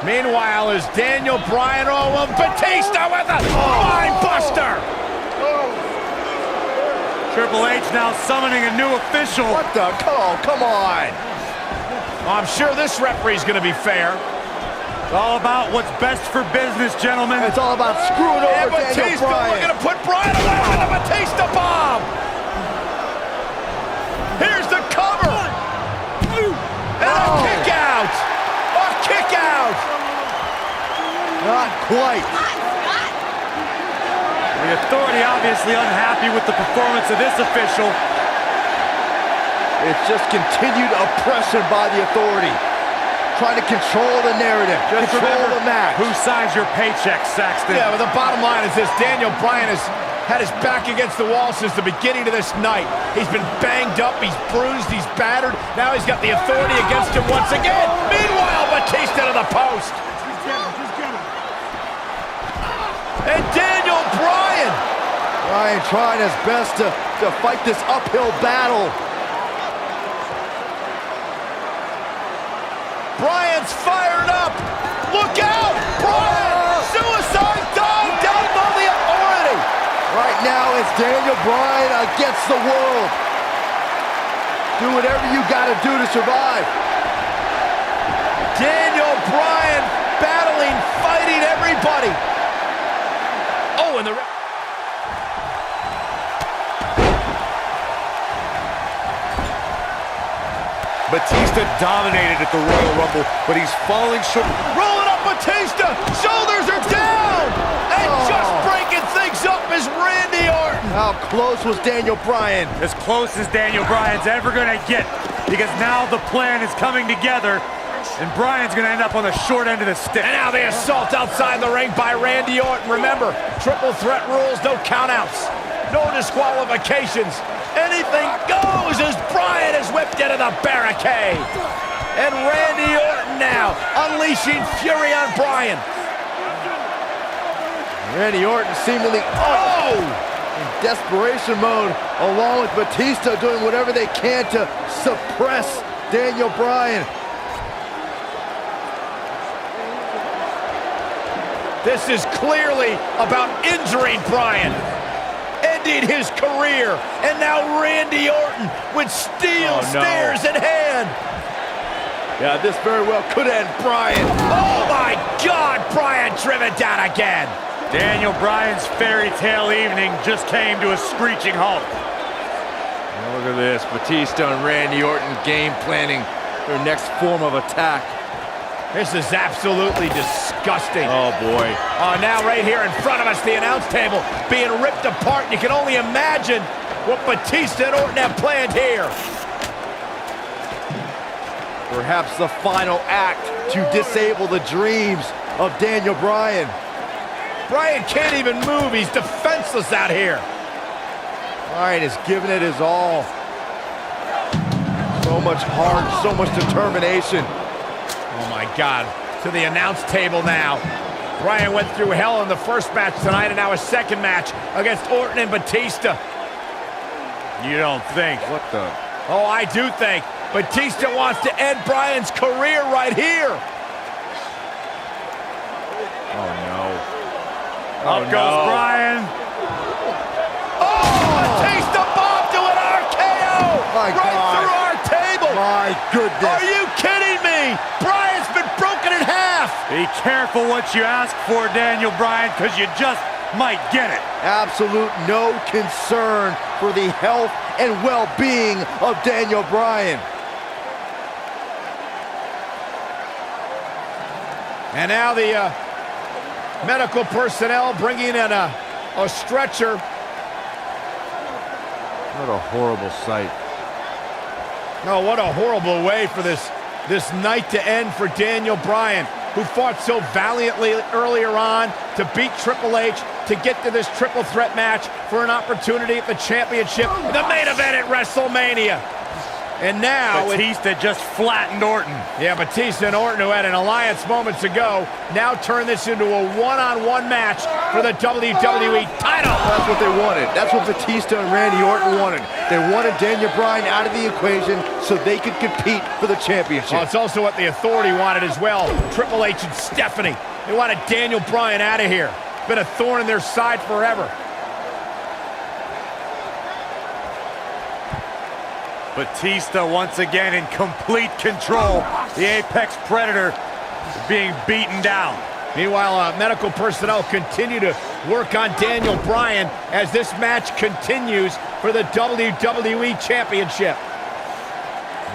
Meanwhile, is Daniel Bryan Batista with a mind buster. Triple H now summoning a new official. What the? Come on. I'm sure this referee's going to be fair. It's all about what's best for business, gentlemen. It's all about screwing over Daniel Batista Bryan. looking to put Bryan away with the Batista bomb. Here's the cover. And a kick out. A kick out. Not quite. The Authority obviously unhappy with the performance of this official. It's just continued oppression by the Authority. Trying to control the narrative, Just control remember, the match. who signs your paycheck, Saxton? Yeah, but the bottom line is this. Daniel Bryan has had his back against the wall since the beginning of this night. He's been banged up, he's bruised, he's battered. Now he's got the Authority against him once again. Meanwhile, Batista to the post. And Daniel Bryan. Bryan trying his best to fight this uphill battle. Bryan's fired up. Look out! Bryan! Suicide dive down on the Authority. Right now, it's Daniel Bryan against the world. Do whatever you gotta do to survive. Daniel Bryan battling, fighting everybody. Oh, and the... Batista dominated at the Royal Rumble, but he's falling short. Rolling up Batista. Shoulders are down. And just breaking things up is Randy Orton. How close was Daniel Bryan? As close as Daniel Bryan's ever going to get, because now the plan is coming together, and Bryan's going to end up on the short end of the stick. And now the assault outside the ring by Randy Orton. Remember, triple threat rules, no countouts, no disqualifications. Anything goes as Bryan is whipped into the barricade. And Randy Orton now unleashing fury on Bryan. Randy Orton seemingly in desperation mode, along with Batista doing whatever they can to suppress Daniel Bryan. This is clearly about injuring Bryan, ending his career, and now Randy Orton with steel stairs in hand. Yeah, this very well could end Bryan. Oh my God, Bryan driven down again. Daniel Bryan's fairy tale evening just came to a screeching halt. Look at this, Batista and Randy Orton game planning their next form of attack. This is absolutely disgusting. Oh boy. Oh, now right here in front of us, the announce table being ripped apart. You can only imagine what Batista and Orton have planned here. Perhaps the final act to disable the dreams of Daniel Bryan. Bryan can't even move. He's defenseless out here. Bryan is giving it his all. So much heart, so much determination. Oh my God. To the announce table now. Bryan went through hell in the first match tonight, and now a second match against Orton and Batista. You don't think? What the? Oh, I do think. Batista wants to end Bryan's career right here. Oh no. Up goes Bryan. Oh, Batista bomb to an RKO! My right God. through our table! My goodness. Are you kidding me? Bryan's been broken in half! Be careful what you ask for, Daniel Bryan, because you just might get it. Absolute no concern for the health and well-being of Daniel Bryan. And now the medical personnel bringing in a stretcher. What a horrible sight. Oh, what a horrible way for this night to end for Daniel Bryan, who fought so valiantly earlier on to beat Triple H, to get to this triple threat match for an opportunity at the championship, the main event at WrestleMania. And now Batista just flattened Orton. Yeah, Batista and Orton, who had an alliance moments ago, now turn this into a one-on-one match for the WWE title. That's what they wanted. That's what Batista and Randy Orton wanted. They wanted Daniel Bryan out of the equation so they could compete for the championship. Well, it's also what the Authority wanted as well. Triple H and Stephanie. They wanted Daniel Bryan out of here. Been a thorn in their side forever. Batista once again in complete control. The Apex Predator being beaten down. Meanwhile, medical personnel continue to work on Daniel Bryan as this match continues for the WWE Championship.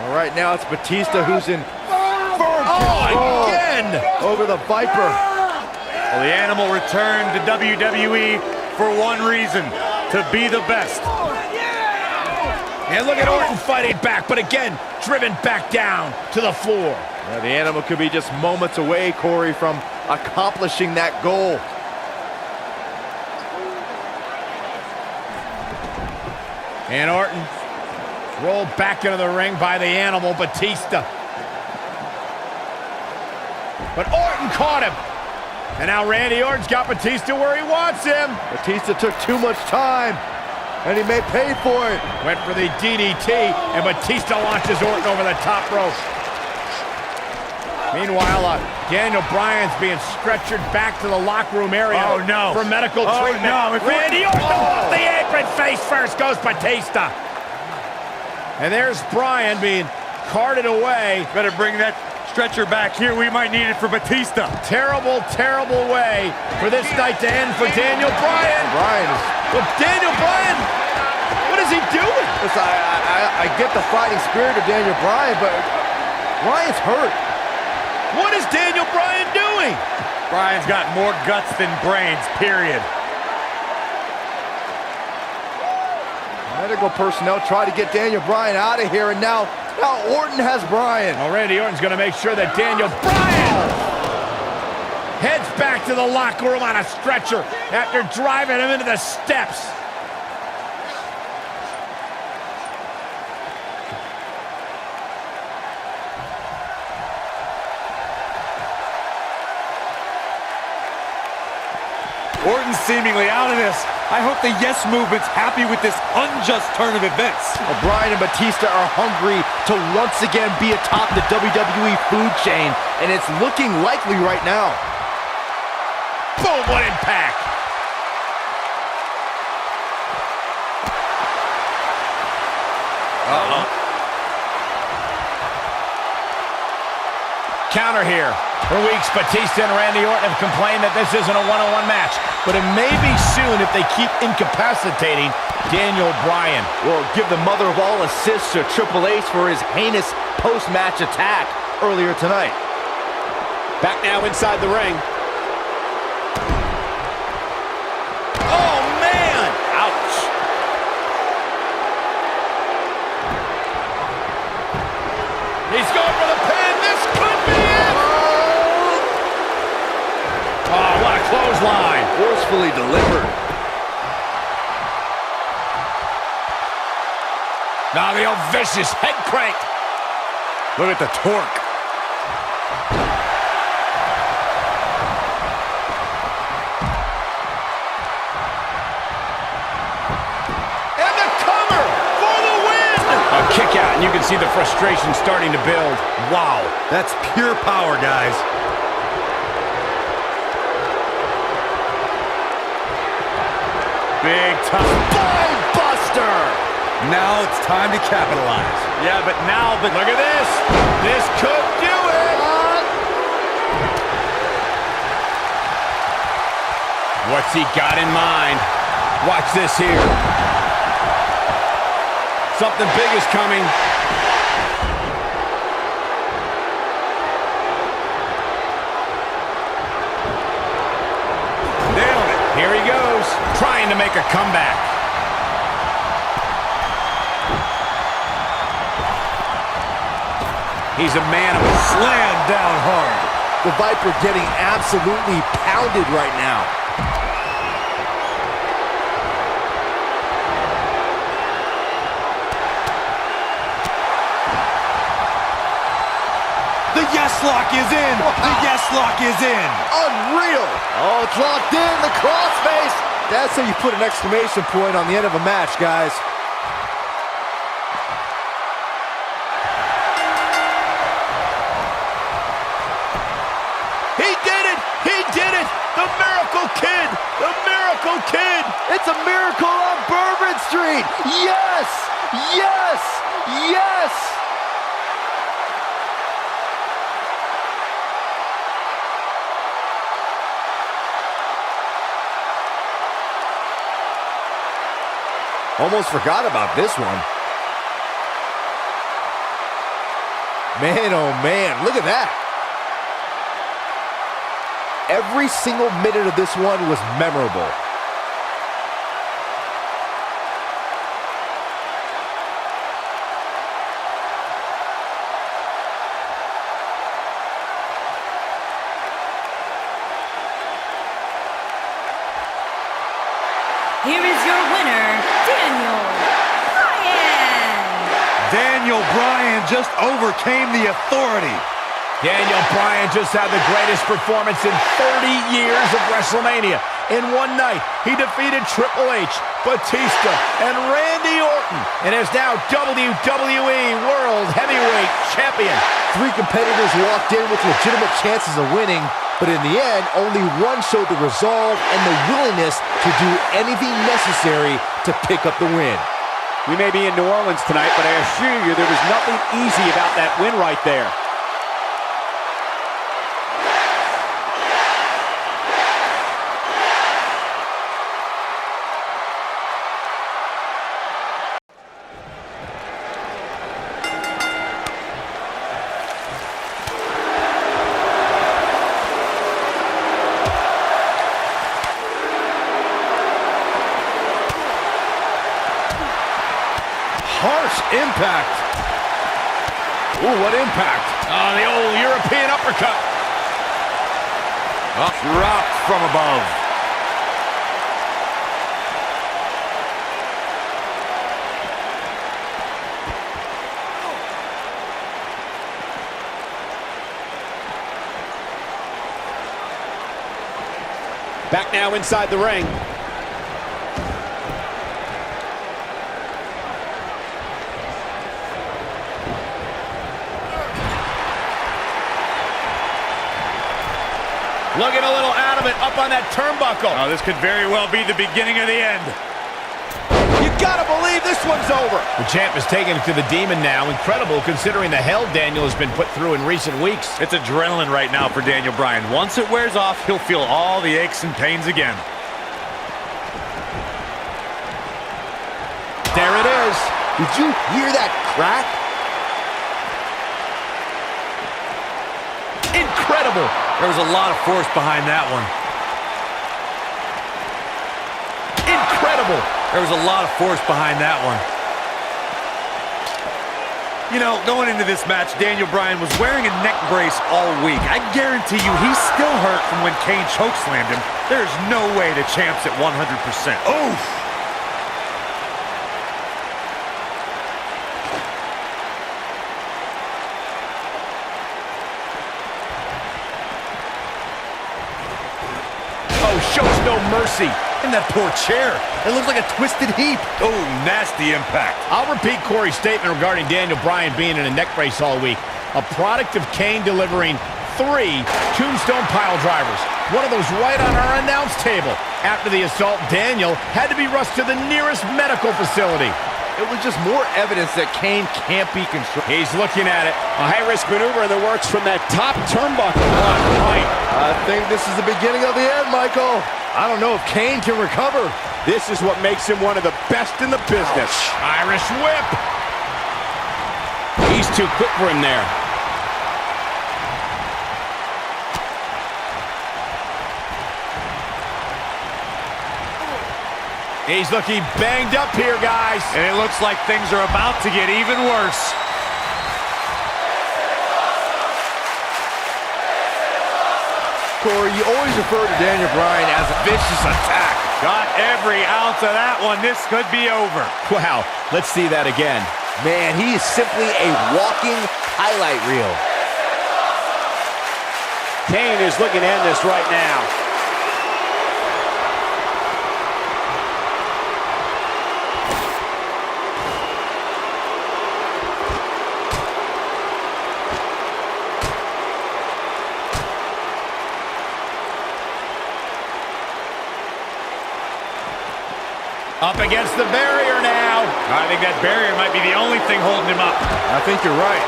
All right, now it's Batista who's in firm control again over the Viper. Well, the Animal returned to WWE for one reason, to be the best. And look at Orton fighting back, but again, driven back down to the floor. Yeah, the Animal could be just moments away, Corey, from accomplishing that goal. And Orton rolled back into the ring by the Animal, Batista. But Orton caught him. And now Randy Orton's got Batista where he wants him. Batista took too much time, and he may pay for it. Went for the DDT, and Batista launches Orton over the top rope. Meanwhile, Daniel Bryan's being stretchered back to the locker room area for medical treatment. No. Randy Orton off the apron, face first goes Batista. And there's Bryan being carted away. Better bring that stretcher back here. We might need it for Batista. Terrible, terrible way for this night to end for Daniel Bryan. Well, Daniel Bryan, what is he doing? Listen, I get the fighting spirit of Daniel Bryan, but Bryan's hurt. What is Daniel Bryan doing? Bryan's got more guts than brains, period. Medical personnel try to get Daniel Bryan out of here, and now Orton has Bryan. Well, Randy Orton's going to make sure that Daniel Bryan heads back to the locker room on a stretcher after driving him into the steps. Orton seemingly out of this. I hope the yes movement's happy with this unjust turn of events. Well, Bryan and Batista are hungry to once again be atop the WWE food chain, and it's looking likely right now. Boom, what impact! Counter here. For weeks, Batista and Randy Orton have complained that this isn't a one-on-one match, but it may be soon if they keep incapacitating Daniel Bryan. Well, give the mother of all assists to Triple H for his heinous post-match attack earlier tonight. Back now inside the ring. Oh, man! Ouch. He's going for the pin. This could be it! Oh, what a clothesline. Forcefully delivered. Now the old vicious head crank. Look at the torque. And the cover for the win! A kick out, and you can see the frustration starting to build. Wow, that's pure power, guys. Big tough Ball buster! Now it's time to capitalize. Yeah, but Look at this. This could do it. What's he got in mind? Watch this here. Something big is coming. nailed it. Here he goes, trying to make a comeback. He's a man of Slammed down hard. The Viper getting absolutely pounded right now. The yes lock is in. Wow. The yes lock is in. Unreal. Oh, it's locked in. The crossface. That's how you put an exclamation point on the end of a match, guys. He did it! He did it! The Miracle Kid! The Miracle Kid! It's a miracle on Bourbon Street. Yes! Yes! Yes! Almost forgot about this one. Man, oh man, look at that. Every single minute of this one was memorable. Here is your winner, Daniel Bryan. Daniel Bryan just overcame the authority. Daniel Bryan just had the greatest performance in 30 years of WrestleMania. In one night, he defeated Triple H, Batista, and Randy Orton, and is now WWE World Heavyweight Champion. 3 competitors walked in with legitimate chances of winning, but in the end, only one showed the resolve and the willingness to do anything necessary to pick up the win. We may be in New Orleans tonight, but I assure you there was nothing easy about that win right there. Harsh impact. Ooh, what impact. Oh, the old European uppercut. Dropped from above. Back now inside the ring. Looking a little out of it, up on that turnbuckle. Oh, this could very well be the beginning of the end. You gotta believe this one's over. The champ is taking it to the demon now. Incredible considering the hell Daniel has been put through in recent weeks. It's adrenaline right now for Daniel Bryan. Once it wears off, he'll feel all the aches and pains again. There it is. Did you hear that crack? Incredible. There was a lot of force behind that one. Incredible. There was a lot of force behind that one. You know, going into this match, Daniel Bryan was wearing a neck brace all week. I guarantee you he's still hurt from when Kane chokeslammed him. There's no way the champ's at 100%. Oof! Shows no mercy. And that poor chair. It looks like a twisted heap. Oh, nasty impact. I'll repeat Corey's statement regarding Daniel Bryan being in a neck brace all week. A product of Kane delivering 3 tombstone pile drivers. One of those right on our announce table. After the assault, Daniel had to be rushed to the nearest medical facility. It was just more evidence that Kane can't be controlled. He's looking at it. A high-risk maneuver in the works from that top turnbuckle. Right. I think this is the beginning of the end, Michael. I don't know if Kane can recover. This is what makes him one of the best in the business. Irish whip. He's too quick for him there. He's looking banged up here, guys. And it looks like things are about to get even worse. Corey, you always refer to Daniel Bryan as a vicious attack. Got every ounce of that one. This could be over. Wow, let's see that again. Man, he is simply a walking highlight reel. Kane is looking to end this right now. Up against the barrier now. I think that barrier might be the only thing holding him up. I think you're right.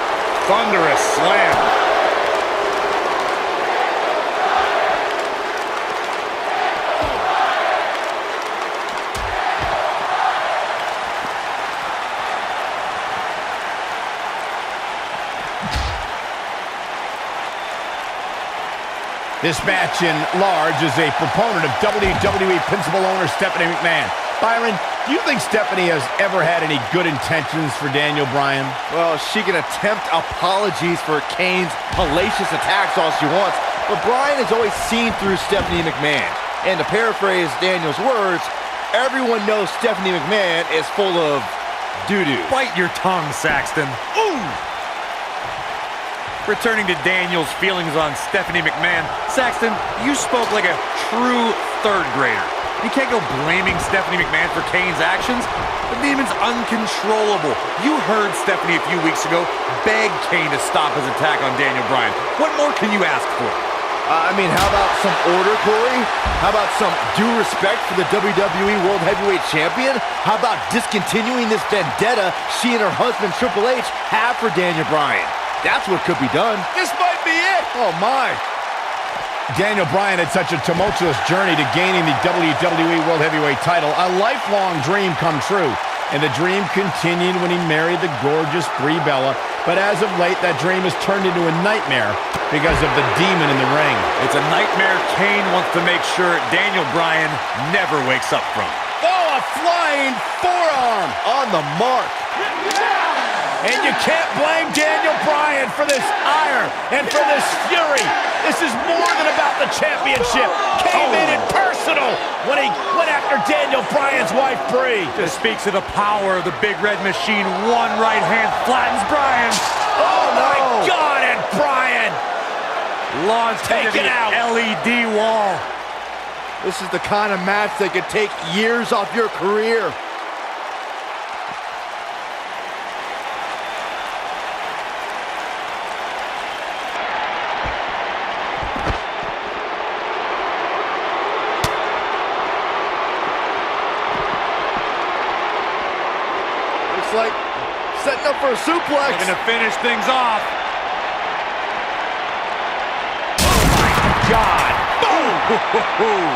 Thunderous slam. This match in large is a proponent of WWE principal owner Stephanie McMahon. Byron, do you think Stephanie has ever had any good intentions for Daniel Bryan? Well, she can attempt apologies for Kane's hellacious attacks all she wants, but Bryan has always seen through Stephanie McMahon. And to paraphrase Daniel's words, everyone knows Stephanie McMahon is full of doo-doo. Bite your tongue, Saxton. Ooh! Returning to Daniel's feelings on Stephanie McMahon, Saxton, you spoke like a true third grader. You can't go blaming Stephanie McMahon for Kane's actions. The demon's uncontrollable. You heard Stephanie a few weeks ago beg Kane to stop his attack on Daniel Bryan. What more can you ask for? I mean, how about some order, Corey? How about some due respect for the WWE World Heavyweight Champion? How about discontinuing this vendetta she and her husband Triple H have for Daniel Bryan? That's what could be done. This might be it. Oh, my. Daniel Bryan had such a tumultuous journey to gaining the WWE World Heavyweight title, a lifelong dream come true. And the dream continued when he married the gorgeous Brie Bella. But as of late, that dream has turned into a nightmare because of the demon in the ring. It's a nightmare Kane wants to make sure Daniel Bryan never wakes up from. Oh, a flying forearm On the mark. And you can't blame Daniel Bryan for this ire and for this fury. This is more than about the championship. Came in and personal when he went after Daniel Bryan's wife, Brie. Just speaks of the power of the big red machine. One right hand flattens Bryan. Oh, my God, and Bryan Launched into taken the out. LED wall. This is the kind of match that could take years off your career. Like setting up for a suplex. Looking to finish things off. Oh, my God. Boom!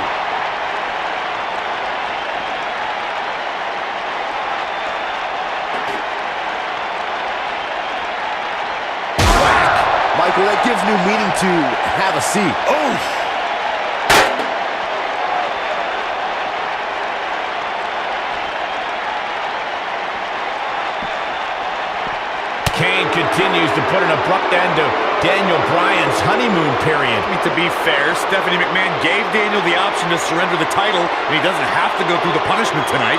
Michael, that gives new meaning to have a seat. Oof! Kane continues to put an abrupt end to Daniel Bryan's honeymoon period. I mean, to be fair, Stephanie McMahon gave Daniel the option to surrender the title, and he doesn't have to go through the punishment tonight.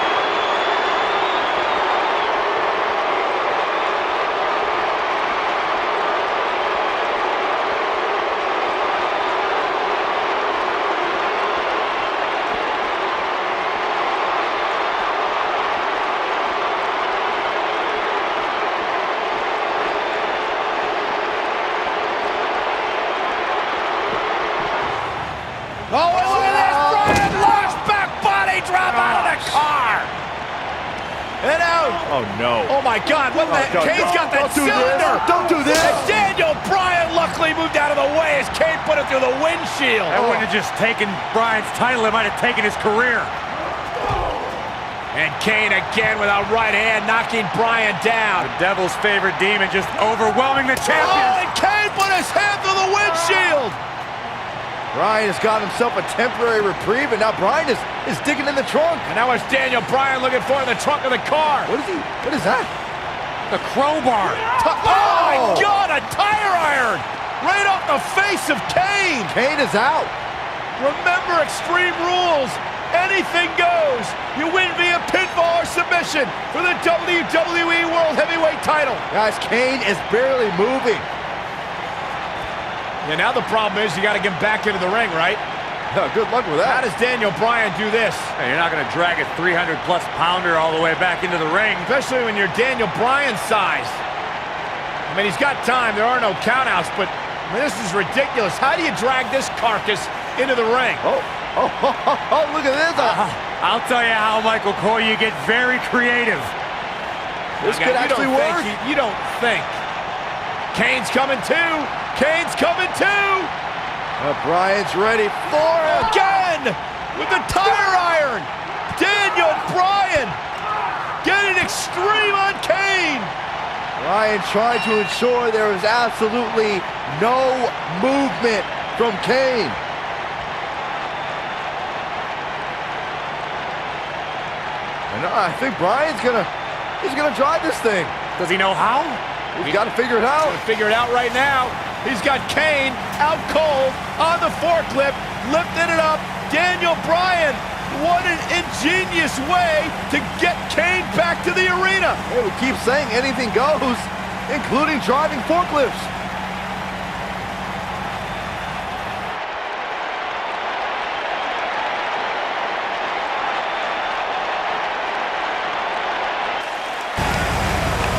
Oh, and look at this! Bryan launched back body drop out of the car! And out! Oh, no. Oh, my God, what the? Kane's got that cylinder! Don't do this! And Daniel Bryan luckily moved out of the way as Kane put it through the windshield. That wouldn't have just taken Bryan's title, it might have taken his career. And Kane again with a right hand knocking Bryan down. The devil's favorite demon just overwhelming the champion. Oh, and Kane put his hand through the windshield! Bryan has got himself a temporary reprieve, and now Bryan is digging in the trunk. And now it's Daniel Bryan looking for in the trunk of the car. What is that? The crowbar. Oh, my God, a tire iron! right off the face of Kane. Kane is out. Remember Extreme Rules. Anything goes. You win via pinfall or submission for the WWE World Heavyweight title. Guys, Kane is barely moving. Yeah, now the problem is you got to get him back into the ring, right? Good luck with How that. does Daniel Bryan do this? Hey, you're not going to drag a 300-plus pounder all the way back into the ring. Especially when you're Daniel Bryan's size. I mean, he's got time. There are no countouts, but I mean, this is ridiculous. How do you drag this carcass into the ring? Oh, look at this. I'll tell you how, Michael Cole, you get very creative. This could actually work. You don't think. Kane's coming too. Kane's coming too. Bryan's ready for it. Again with the tire iron. Daniel Bryan getting extreme on Kane. Bryan trying to ensure there is absolutely no movement from Kane. And I think Bryan's he's gonna drive this thing. Does he know how? He's got to figure it out. Figure it out right now. He's got Kane out cold on the forklift, lifting it up. Daniel Bryan, what an ingenious way to get Kane back to the arena. Hey, we keep saying anything goes, including driving forklifts.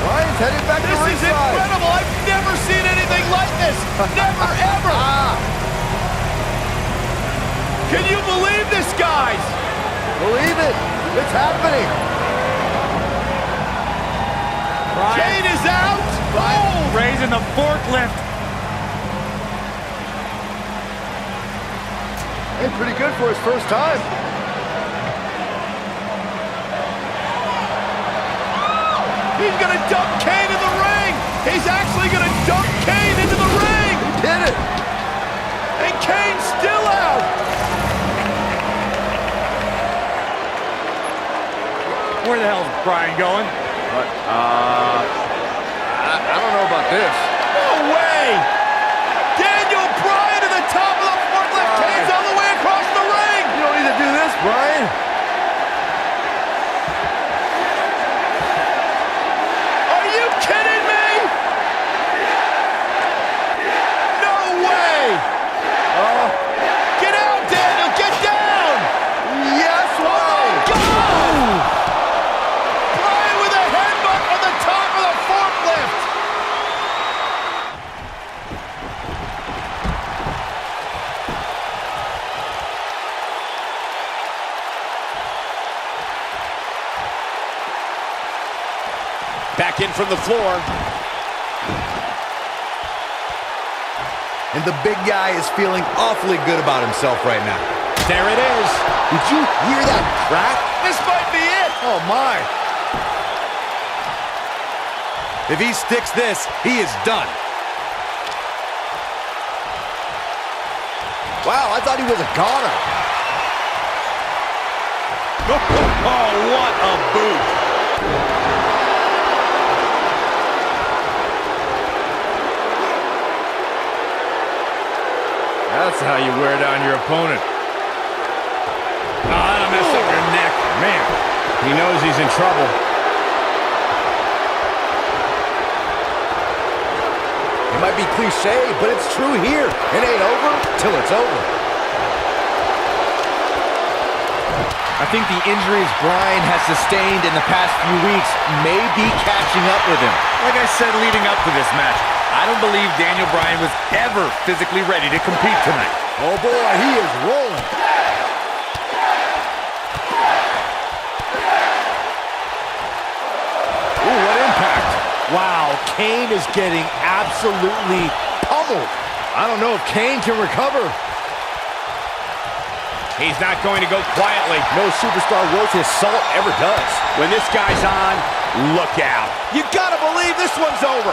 Bryan's heading back to This is ringside. incredible. I've never seen anything like this. Never, ever. Can you believe this, guys? Believe it. It's happening. Kane is out. Oh! Raising the forklift. Hey, pretty good for his first time. He's going to dump Kane in the ring. He's actually going to dump Kane into the ring. He did it. And Kane's still out. Where the hell's Bryan going? I don't know about this. No way. Daniel Bryan to the top of the forklift. Kane's all the way across the ring. You don't need to do this, Bryan. Are you kidding me? No way. Get out, Daniel. Get down. Yes, way. Go! Bryan with a headbutt on the top of the forklift. Back in from the floor. And the big guy is feeling awfully good about himself right now. There it is. Did you hear that crack? This might be it. Oh, my. If he sticks this, he is done. Wow, I thought he was a goner. Oh, what a boot. That's how you wear down your opponent. Oh, that'll mess up your neck. Man, he knows he's in trouble. It might be cliche, but it's true here. It ain't over till it's over. I think the injuries Bryan has sustained in the past few weeks may be catching up with him. Like I said leading up to this match, I don't believe Daniel Bryan was ever physically ready to compete tonight. Oh boy, he is rolling. Ooh, what impact. Wow, Kane is getting absolutely pummeled. I don't know if Kane can recover. He's not going to go quietly. No superstar worth his salt ever does. When this guy's on, look out. You gotta believe this one's over.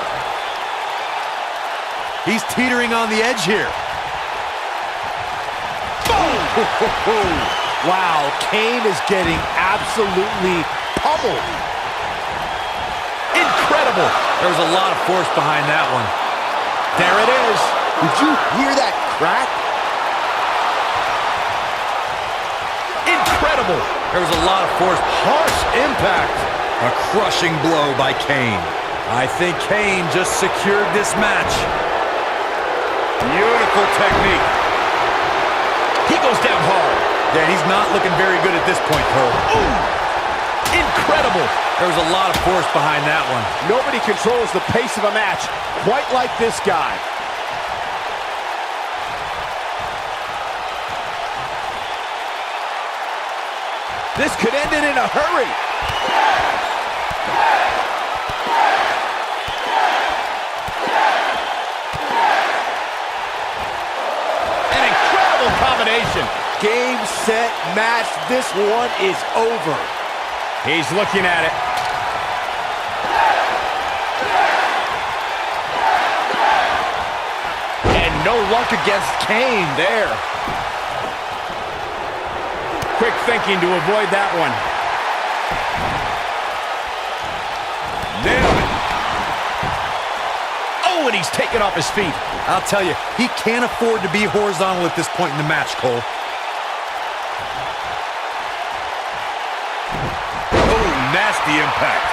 He's teetering on the edge here. Boom! Wow, Kane is getting absolutely pummeled. Incredible. There was a lot of force behind that one. There it is. Did you hear that crack? Incredible. There was a lot of force. Harsh impact. A crushing blow by Kane. I think Kane just secured this match. Beautiful technique. He goes down hard. Yeah, he's not looking very good at this point, Cole. Ooh! Incredible. There was a lot of force behind that one. Nobody controls the pace of a match quite like this guy. This could end it in a hurry. An incredible combination. Game, set, match. This one is over. He's looking at it. And no luck against Kane there. Quick thinking to avoid that one. Nailed it. Oh, and he's taken off his feet. I'll tell you, he can't afford to be horizontal at this point in the match, Cole. Oh, nasty impact.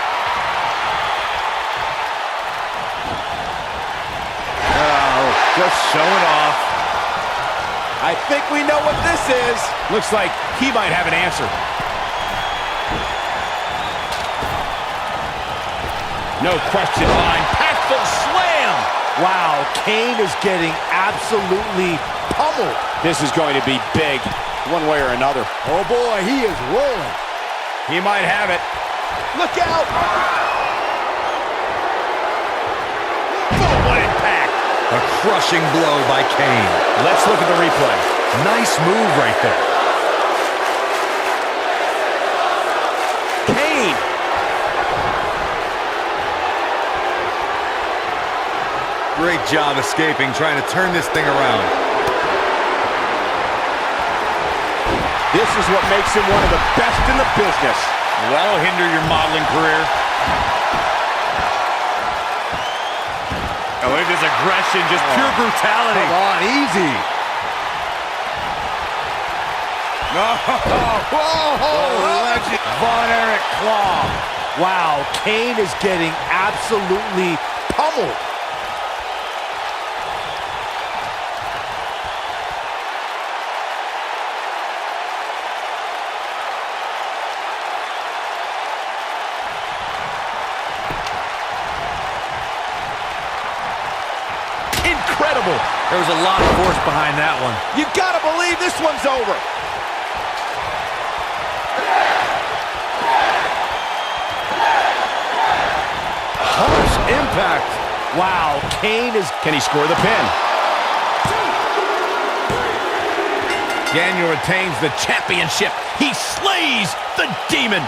Oh, just showing off. I think we know what this is. Looks like he might have an answer. No question. Impactful slam. Wow, Kane is getting absolutely pummeled. This is going to be big, one way or another. Oh boy, he is rolling. He might have it. Look out! Oh, what impact. A crushing blow by Kane. Let's look at the replay. Nice move right there. Kane. Great job escaping, trying to turn this thing around. This is what makes him one of the best in the business. That'll hinder your modeling career. Oh, look at this aggression, just pure brutality. Come on, easy. Legend. Von Erich Claw. Wow, Kane is getting absolutely pummeled. Incredible. There was a lot of force behind that one. You gotta believe this one's over. Harsh impact. Wow, Kane is... Can he score the pin? Daniel retains the championship. He slays the demon.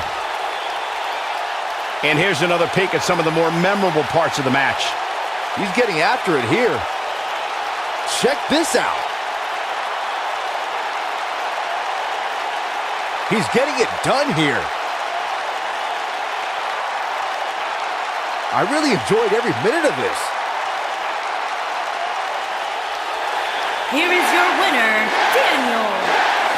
And here's another peek at some of the more memorable parts of the match. He's getting after it here. Check this out. He's getting it done here. I really enjoyed every minute of this. Here is your winner, Daniel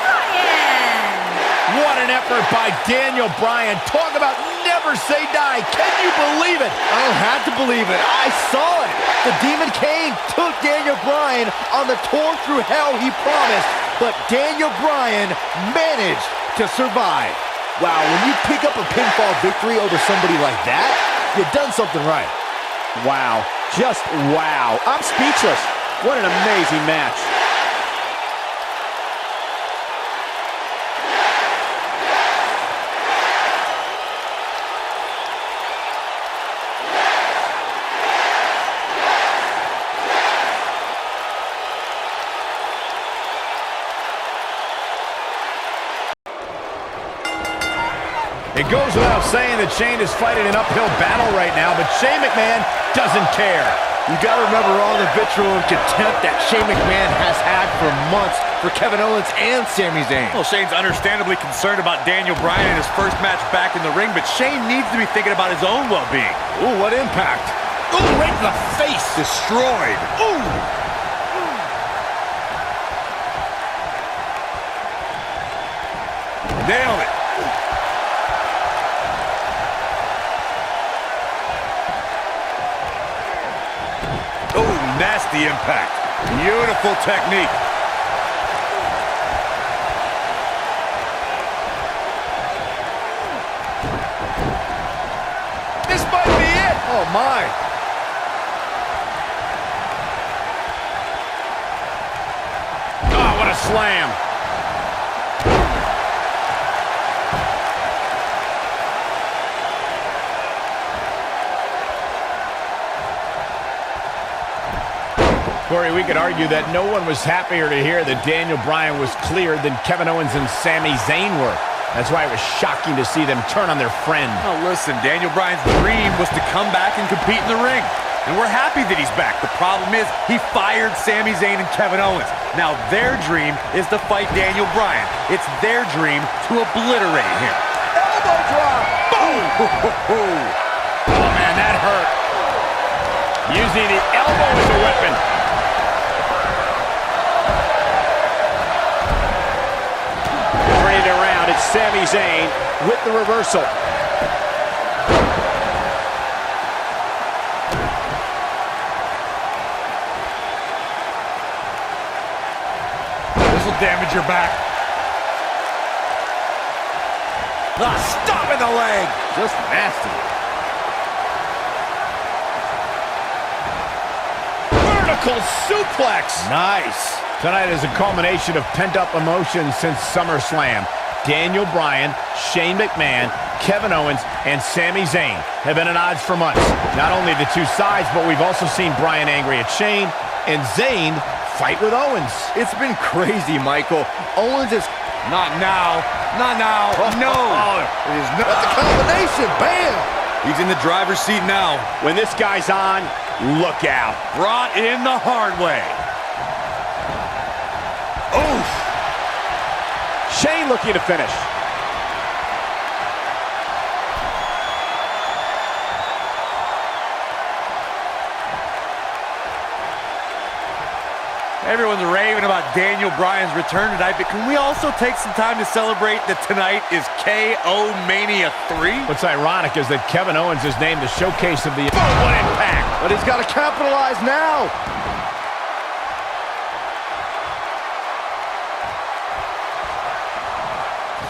Bryan. What an effort by Daniel Bryan. Talk about never say die. Can you believe it? I don't have to believe it. I saw it. The Demon Kane took Daniel Bryan on the tour through hell he promised, but Daniel Bryan managed to survive. Wow, when you pick up a pinfall victory over somebody like that, you've done something right. Wow, just wow. I'm speechless. What an amazing match. It goes without saying that Shane is fighting an uphill battle right now, but Shane McMahon doesn't care. You gotta remember all the vitriol and contempt that Shane McMahon has had for months for Kevin Owens and Sami Zayn. Well, Shane's understandably concerned about Daniel Bryan in his first match back in the ring, but Shane needs to be thinking about his own well-being. Ooh, what impact. Ooh, right in the face. Destroyed. Ooh. Nailed it. Oh, nasty impact. Beautiful technique. This might be it. Oh, my. Oh, what a slam. Corey, we could argue that no one was happier to hear that Daniel Bryan was cleared than Kevin Owens and Sami Zayn were. That's why it was shocking to see them turn on their friend. Oh, listen, Daniel Bryan's dream was to come back and compete in the ring. And we're happy that he's back. The problem is he fired Sami Zayn and Kevin Owens. Now their dream is to fight Daniel Bryan. It's their dream to obliterate him. Elbow drop. Boom! Oh, man, that hurt. Using the elbow as a weapon. Turning it around, it's Sami Zayn with the reversal. This will damage your back. Stop in the leg. Just nasty. Vertical suplex. Nice. Tonight is a culmination of pent-up emotions since SummerSlam. Daniel Bryan, Shane McMahon, Kevin Owens, and Sami Zayn have been at odds for months. Not only the two sides, but we've also seen Bryan angry at Shane and Zayn fight with Owens. It's been crazy, Michael. Owens is... Not now. Not now. No. It is not. That's a combination. Bam! He's in the driver's seat now. When this guy's on, look out. Brought in the hard way. Oof. Shane looking to finish. Everyone's raving about Daniel Bryan's return tonight, but can we also take some time to celebrate that tonight is KO Mania 3? What's ironic is that Kevin Owens is named the showcase of the... Oh, what impact! But he's got to capitalize now.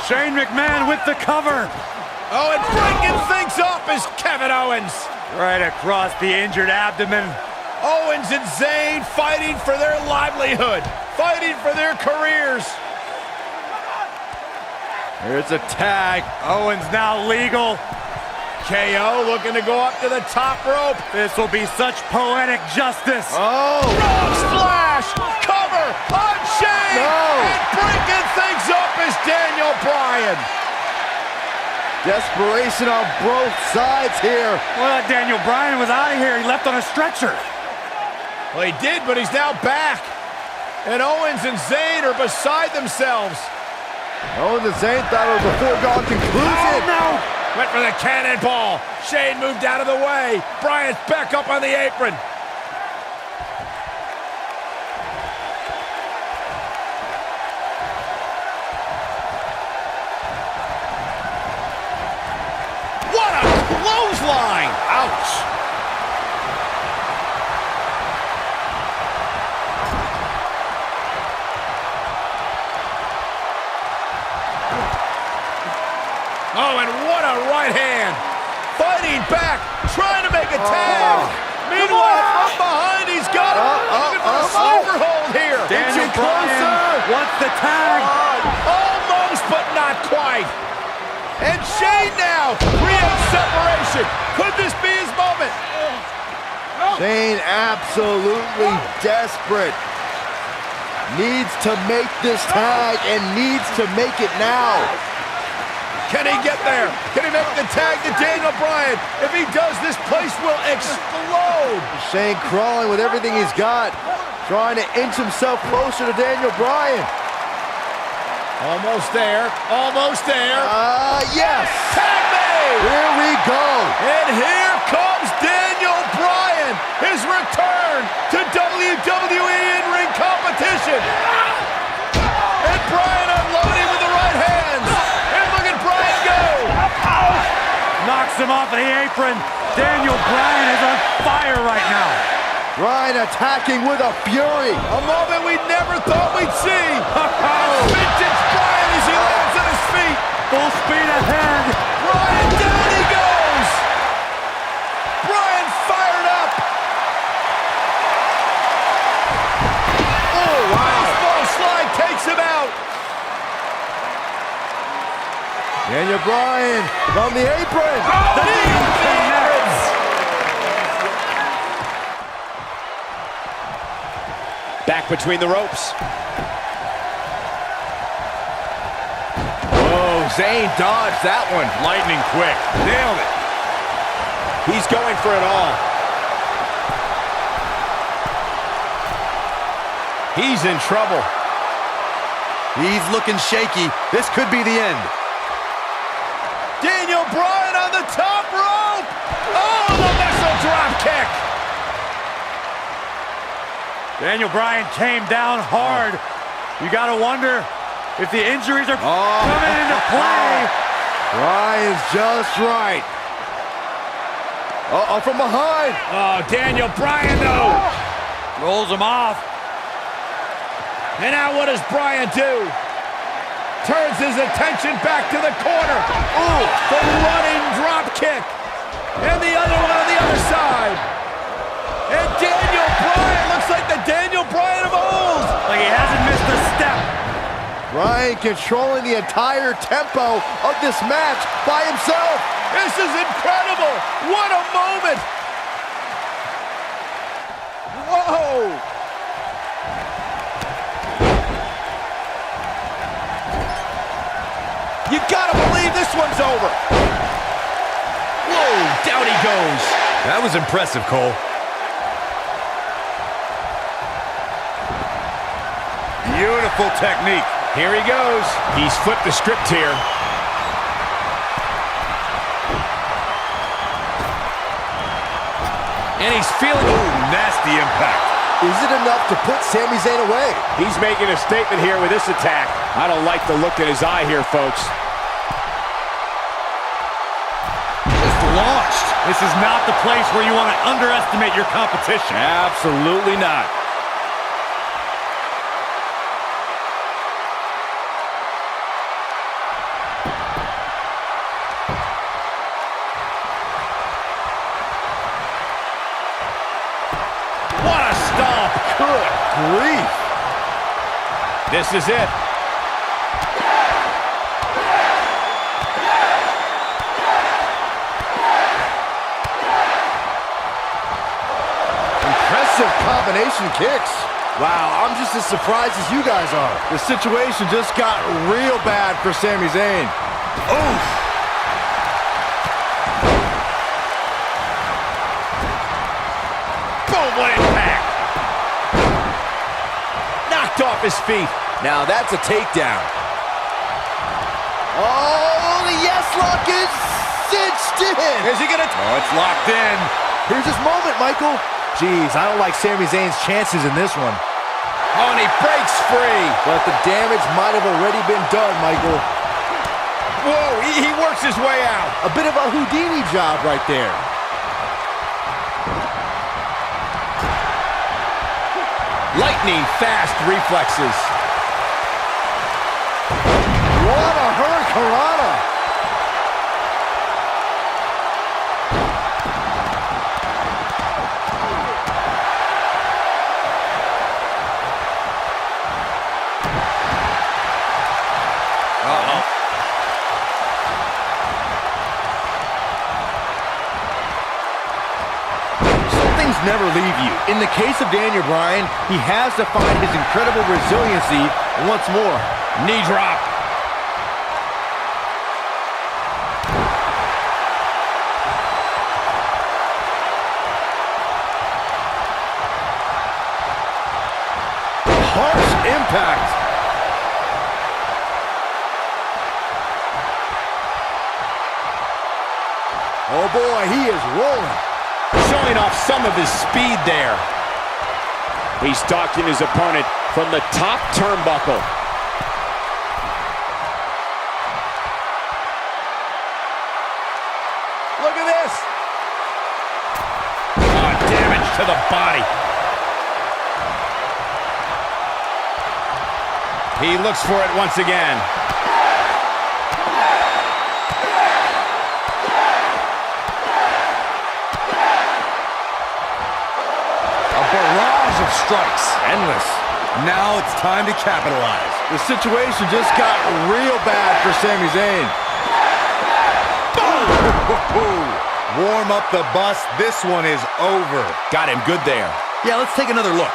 Shane McMahon with the cover. Oh, and breaking things up is Kevin Owens. Right across the injured abdomen. Owens and Zayn fighting for their livelihood, fighting for their careers. Here's a tag. Owens now legal. KO looking to go up to the top rope. This will be such poetic justice. Oh. Frog splash, cover on Shane. No. And breaking things up is Daniel Bryan. Desperation on both sides here. Well, Daniel Bryan was out of here. He left on a stretcher. Well, he did, but he's now back. And Owens and Zayn are beside themselves. Owens and Zayn thought it was a foregone conclusion. Oh, no. Went for the cannonball. Shane moved out of the way. Bryan's back up on the apron. What a clothesline! Ouch! Oh, and what a right hand! Fighting back, trying to make a tag. Meanwhile, from behind, he's got him. Looking for a sleeper hold here. Daniel Bryan wants the tag. Almost, but not quite. And Shane now creates separation. Could this be his moment? Shane absolutely desperate. Needs to make this tag and needs to make it now. Can he get there? Can he make the tag to Daniel Bryan? If he does, this place will explode. Shane crawling with everything he's got, trying to inch himself closer to Daniel Bryan. Almost there. Almost there. Yes. Tag made. Here we go. And here comes Daniel Bryan. His return to WWE in-ring competition. And Bryan unloading with the right hands. him off of the apron. Daniel Bryan is on fire right now. Bryan attacking with a fury. A moment we never thought we'd see. Vintage Bryan as he lands on his feet. Full speed ahead. Bryan, down he goes. Bryan fired up. Oh, wow. Baseball slide takes him out. Daniel Bryan from the apron. The knee on the apron. Back between the ropes. Oh, Zayn dodged that one. Lightning quick. Nailed it. He's going for it all. He's in trouble. He's looking shaky. This could be the end. Daniel Bryan on the top rope. Oh, the missile drop kick. Daniel Bryan came down hard. You got to wonder if the injuries are coming into play. Bryan's just right. Uh-oh, from behind. Oh, Daniel Bryan, though. Rolls him off. And now what does Bryan do? Turns his attention back to the corner. Ooh, the running drop kick. And the other one on the other side. And Daniel Bryan looks like the Daniel Bryan of old. Like he hasn't missed a step. Bryan controlling the entire tempo of this match by himself. This is incredible. What a moment. Whoa. You gotta believe this one's over. Whoa, down he goes. That was impressive, Cole. Beautiful technique. Here he goes. He's flipped the script here. And he's feeling Nasty impact. Is it enough to put Sami Zayn away? He's making a statement here with this attack. I don't like the look in his eye here, folks. Just launched. This is not the place where you want to underestimate your competition. Absolutely not. What a stomp. Good grief. This is it. Impressive combination kicks. Wow, I'm just as surprised as you guys are. The situation just got real bad for Sami Zayn. Oof. Boom, what impact. Knocked off his feet. Now that's a takedown. Oh, the yes lock is cinched in. Is he gonna... Oh, it's locked in. Here's his moment, Michael. Jeez, I don't like Sami Zayn's chances in this one. Oh, and he breaks free. But the damage might have already been done, Michael. Whoa, he works his way out. A bit of a Houdini job right there. Lightning fast reflexes. What a hurricanrana. Never leave you. In the case of Daniel Bryan, he has to find his incredible resiliency once more. Knee drop. Harsh impact. Oh boy, he is rolling. Showing off some of his speed there. He's stalking his opponent from the top turnbuckle. Look body. He looks for it once again. A barrage of strikes. Endless. Now it's time to capitalize. The situation just got real bad for Sami Zayn. Warm up the bus. This one is over. Got him good there. Yeah, let's take another look.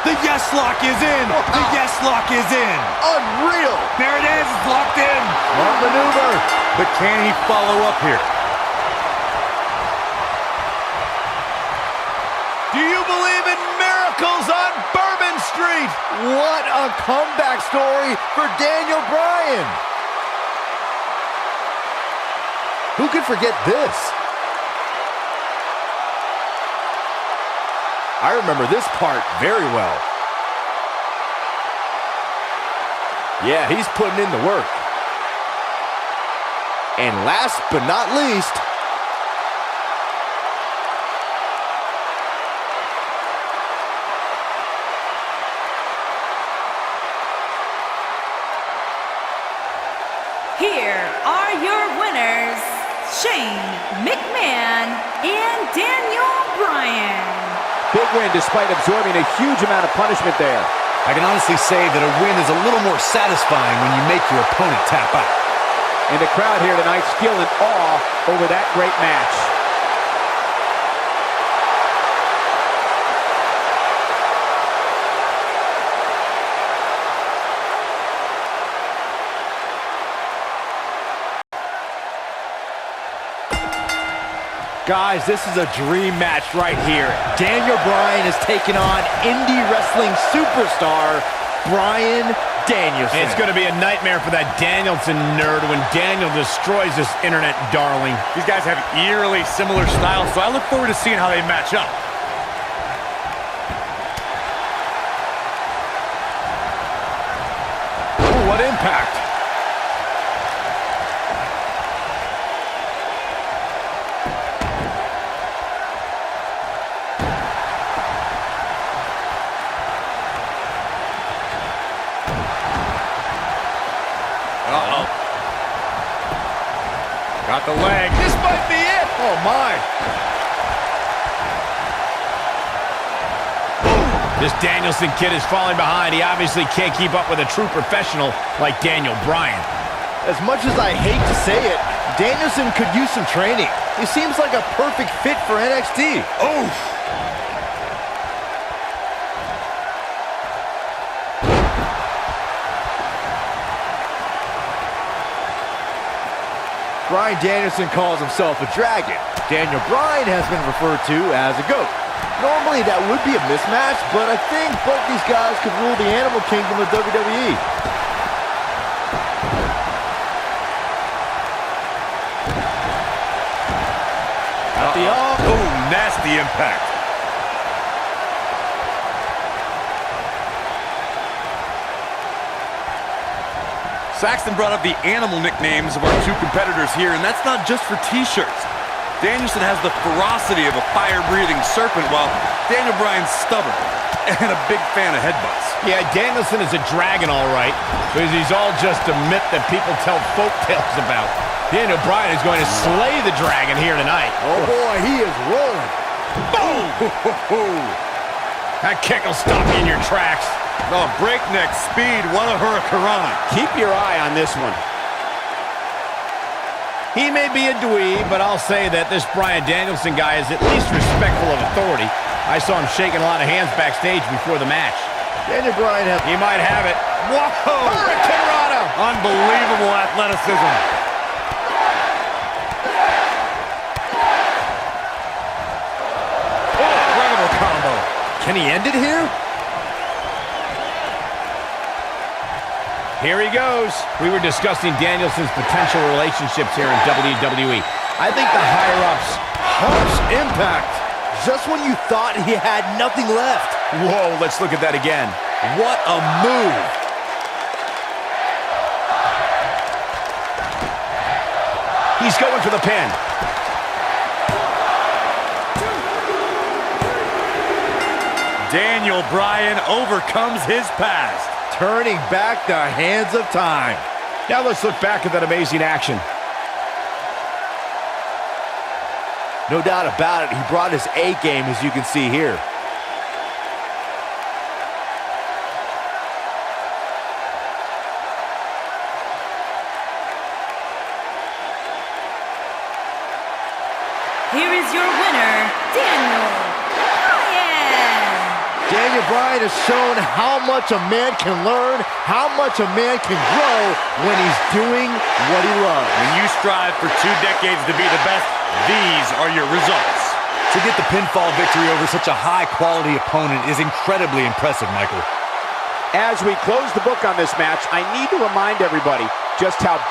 The yes lock is in. The yes lock is in. Unreal. There it is. It's locked in. Smart maneuver. But can he follow up here? Do you believe in miracles on Bourbon Street? What a comeback story for Daniel Bryan. Who could forget this? I remember this part very well. Yeah, he's putting in the work. And last but not least, Here are your winners, Shane McMahon and Daniel Bryan. big win despite absorbing a huge amount of punishment there. I can honestly say that a win is a little more satisfying when you make your opponent tap out. And the crowd here tonight still in awe over that great match. Guys, this is a dream match right here. Daniel Bryan is taking on indie wrestling superstar Bryan Danielson. It's going to be a nightmare for that Danielson nerd when Daniel destroys this internet darling. These guys have eerily similar styles, so I look forward to seeing how they match up. Ooh, what impact. Uh-oh. Got the leg. This might be it. Oh, my. This Danielson kid is falling behind. He obviously can't keep up with a true professional like Daniel Bryan. As much as I hate to say it, Danielson could use some training. He seems like a perfect fit for NXT. Oof! Bryan Danielson calls himself a dragon. Daniel Bryan has been referred to as a goat. Normally that would be a mismatch, but I think both these guys could rule the animal kingdom of WWE. Got the arm. Oh, nasty impact. Saxton brought up the animal nicknames of our two competitors here, and that's not just for t-shirts. Danielson has the ferocity of a fire-breathing serpent, while Daniel Bryan's stubborn and a big fan of headbutts. Yeah, Danielson is a dragon, all right, because he's all just a myth that people tell folk tales about. Daniel Bryan is going to slay the dragon here tonight. Oh boy, he is rolling. Boom! That kick will stop you in your tracks. Oh, breakneck speed, what a hurricanrana. Keep your eye on this one. He may be a dweeb, but I'll say that this Bryan Danielson guy is at least respectful of authority. I saw him shaking a lot of hands backstage before the match. Daniel Bryan has... He might have it. Whoa! Hurricanrana! Unbelievable athleticism. Oh, incredible combo. Can he end it here? Here he goes. We were discussing Danielson's potential relationships here in WWE. I think the higher-ups... Harsh impact. Just when you thought he had nothing left. Whoa, let's look at that again. What a move. He's going for the pin. Daniel Bryan overcomes his past. Turning back the hands of time. Now let's look back at that amazing action. No doubt about it, he brought his A game, as you can see here. Here is your winner, Daniel Bryan. Daniel Bryan has shown how much a man can learn, how much a man can grow when he's doing what he loves. When you strive for 2 decades to be the best, these are your results. To get the pinfall victory over such a high-quality opponent is incredibly impressive, Michael. As we close the book on this match, I need to remind everybody just how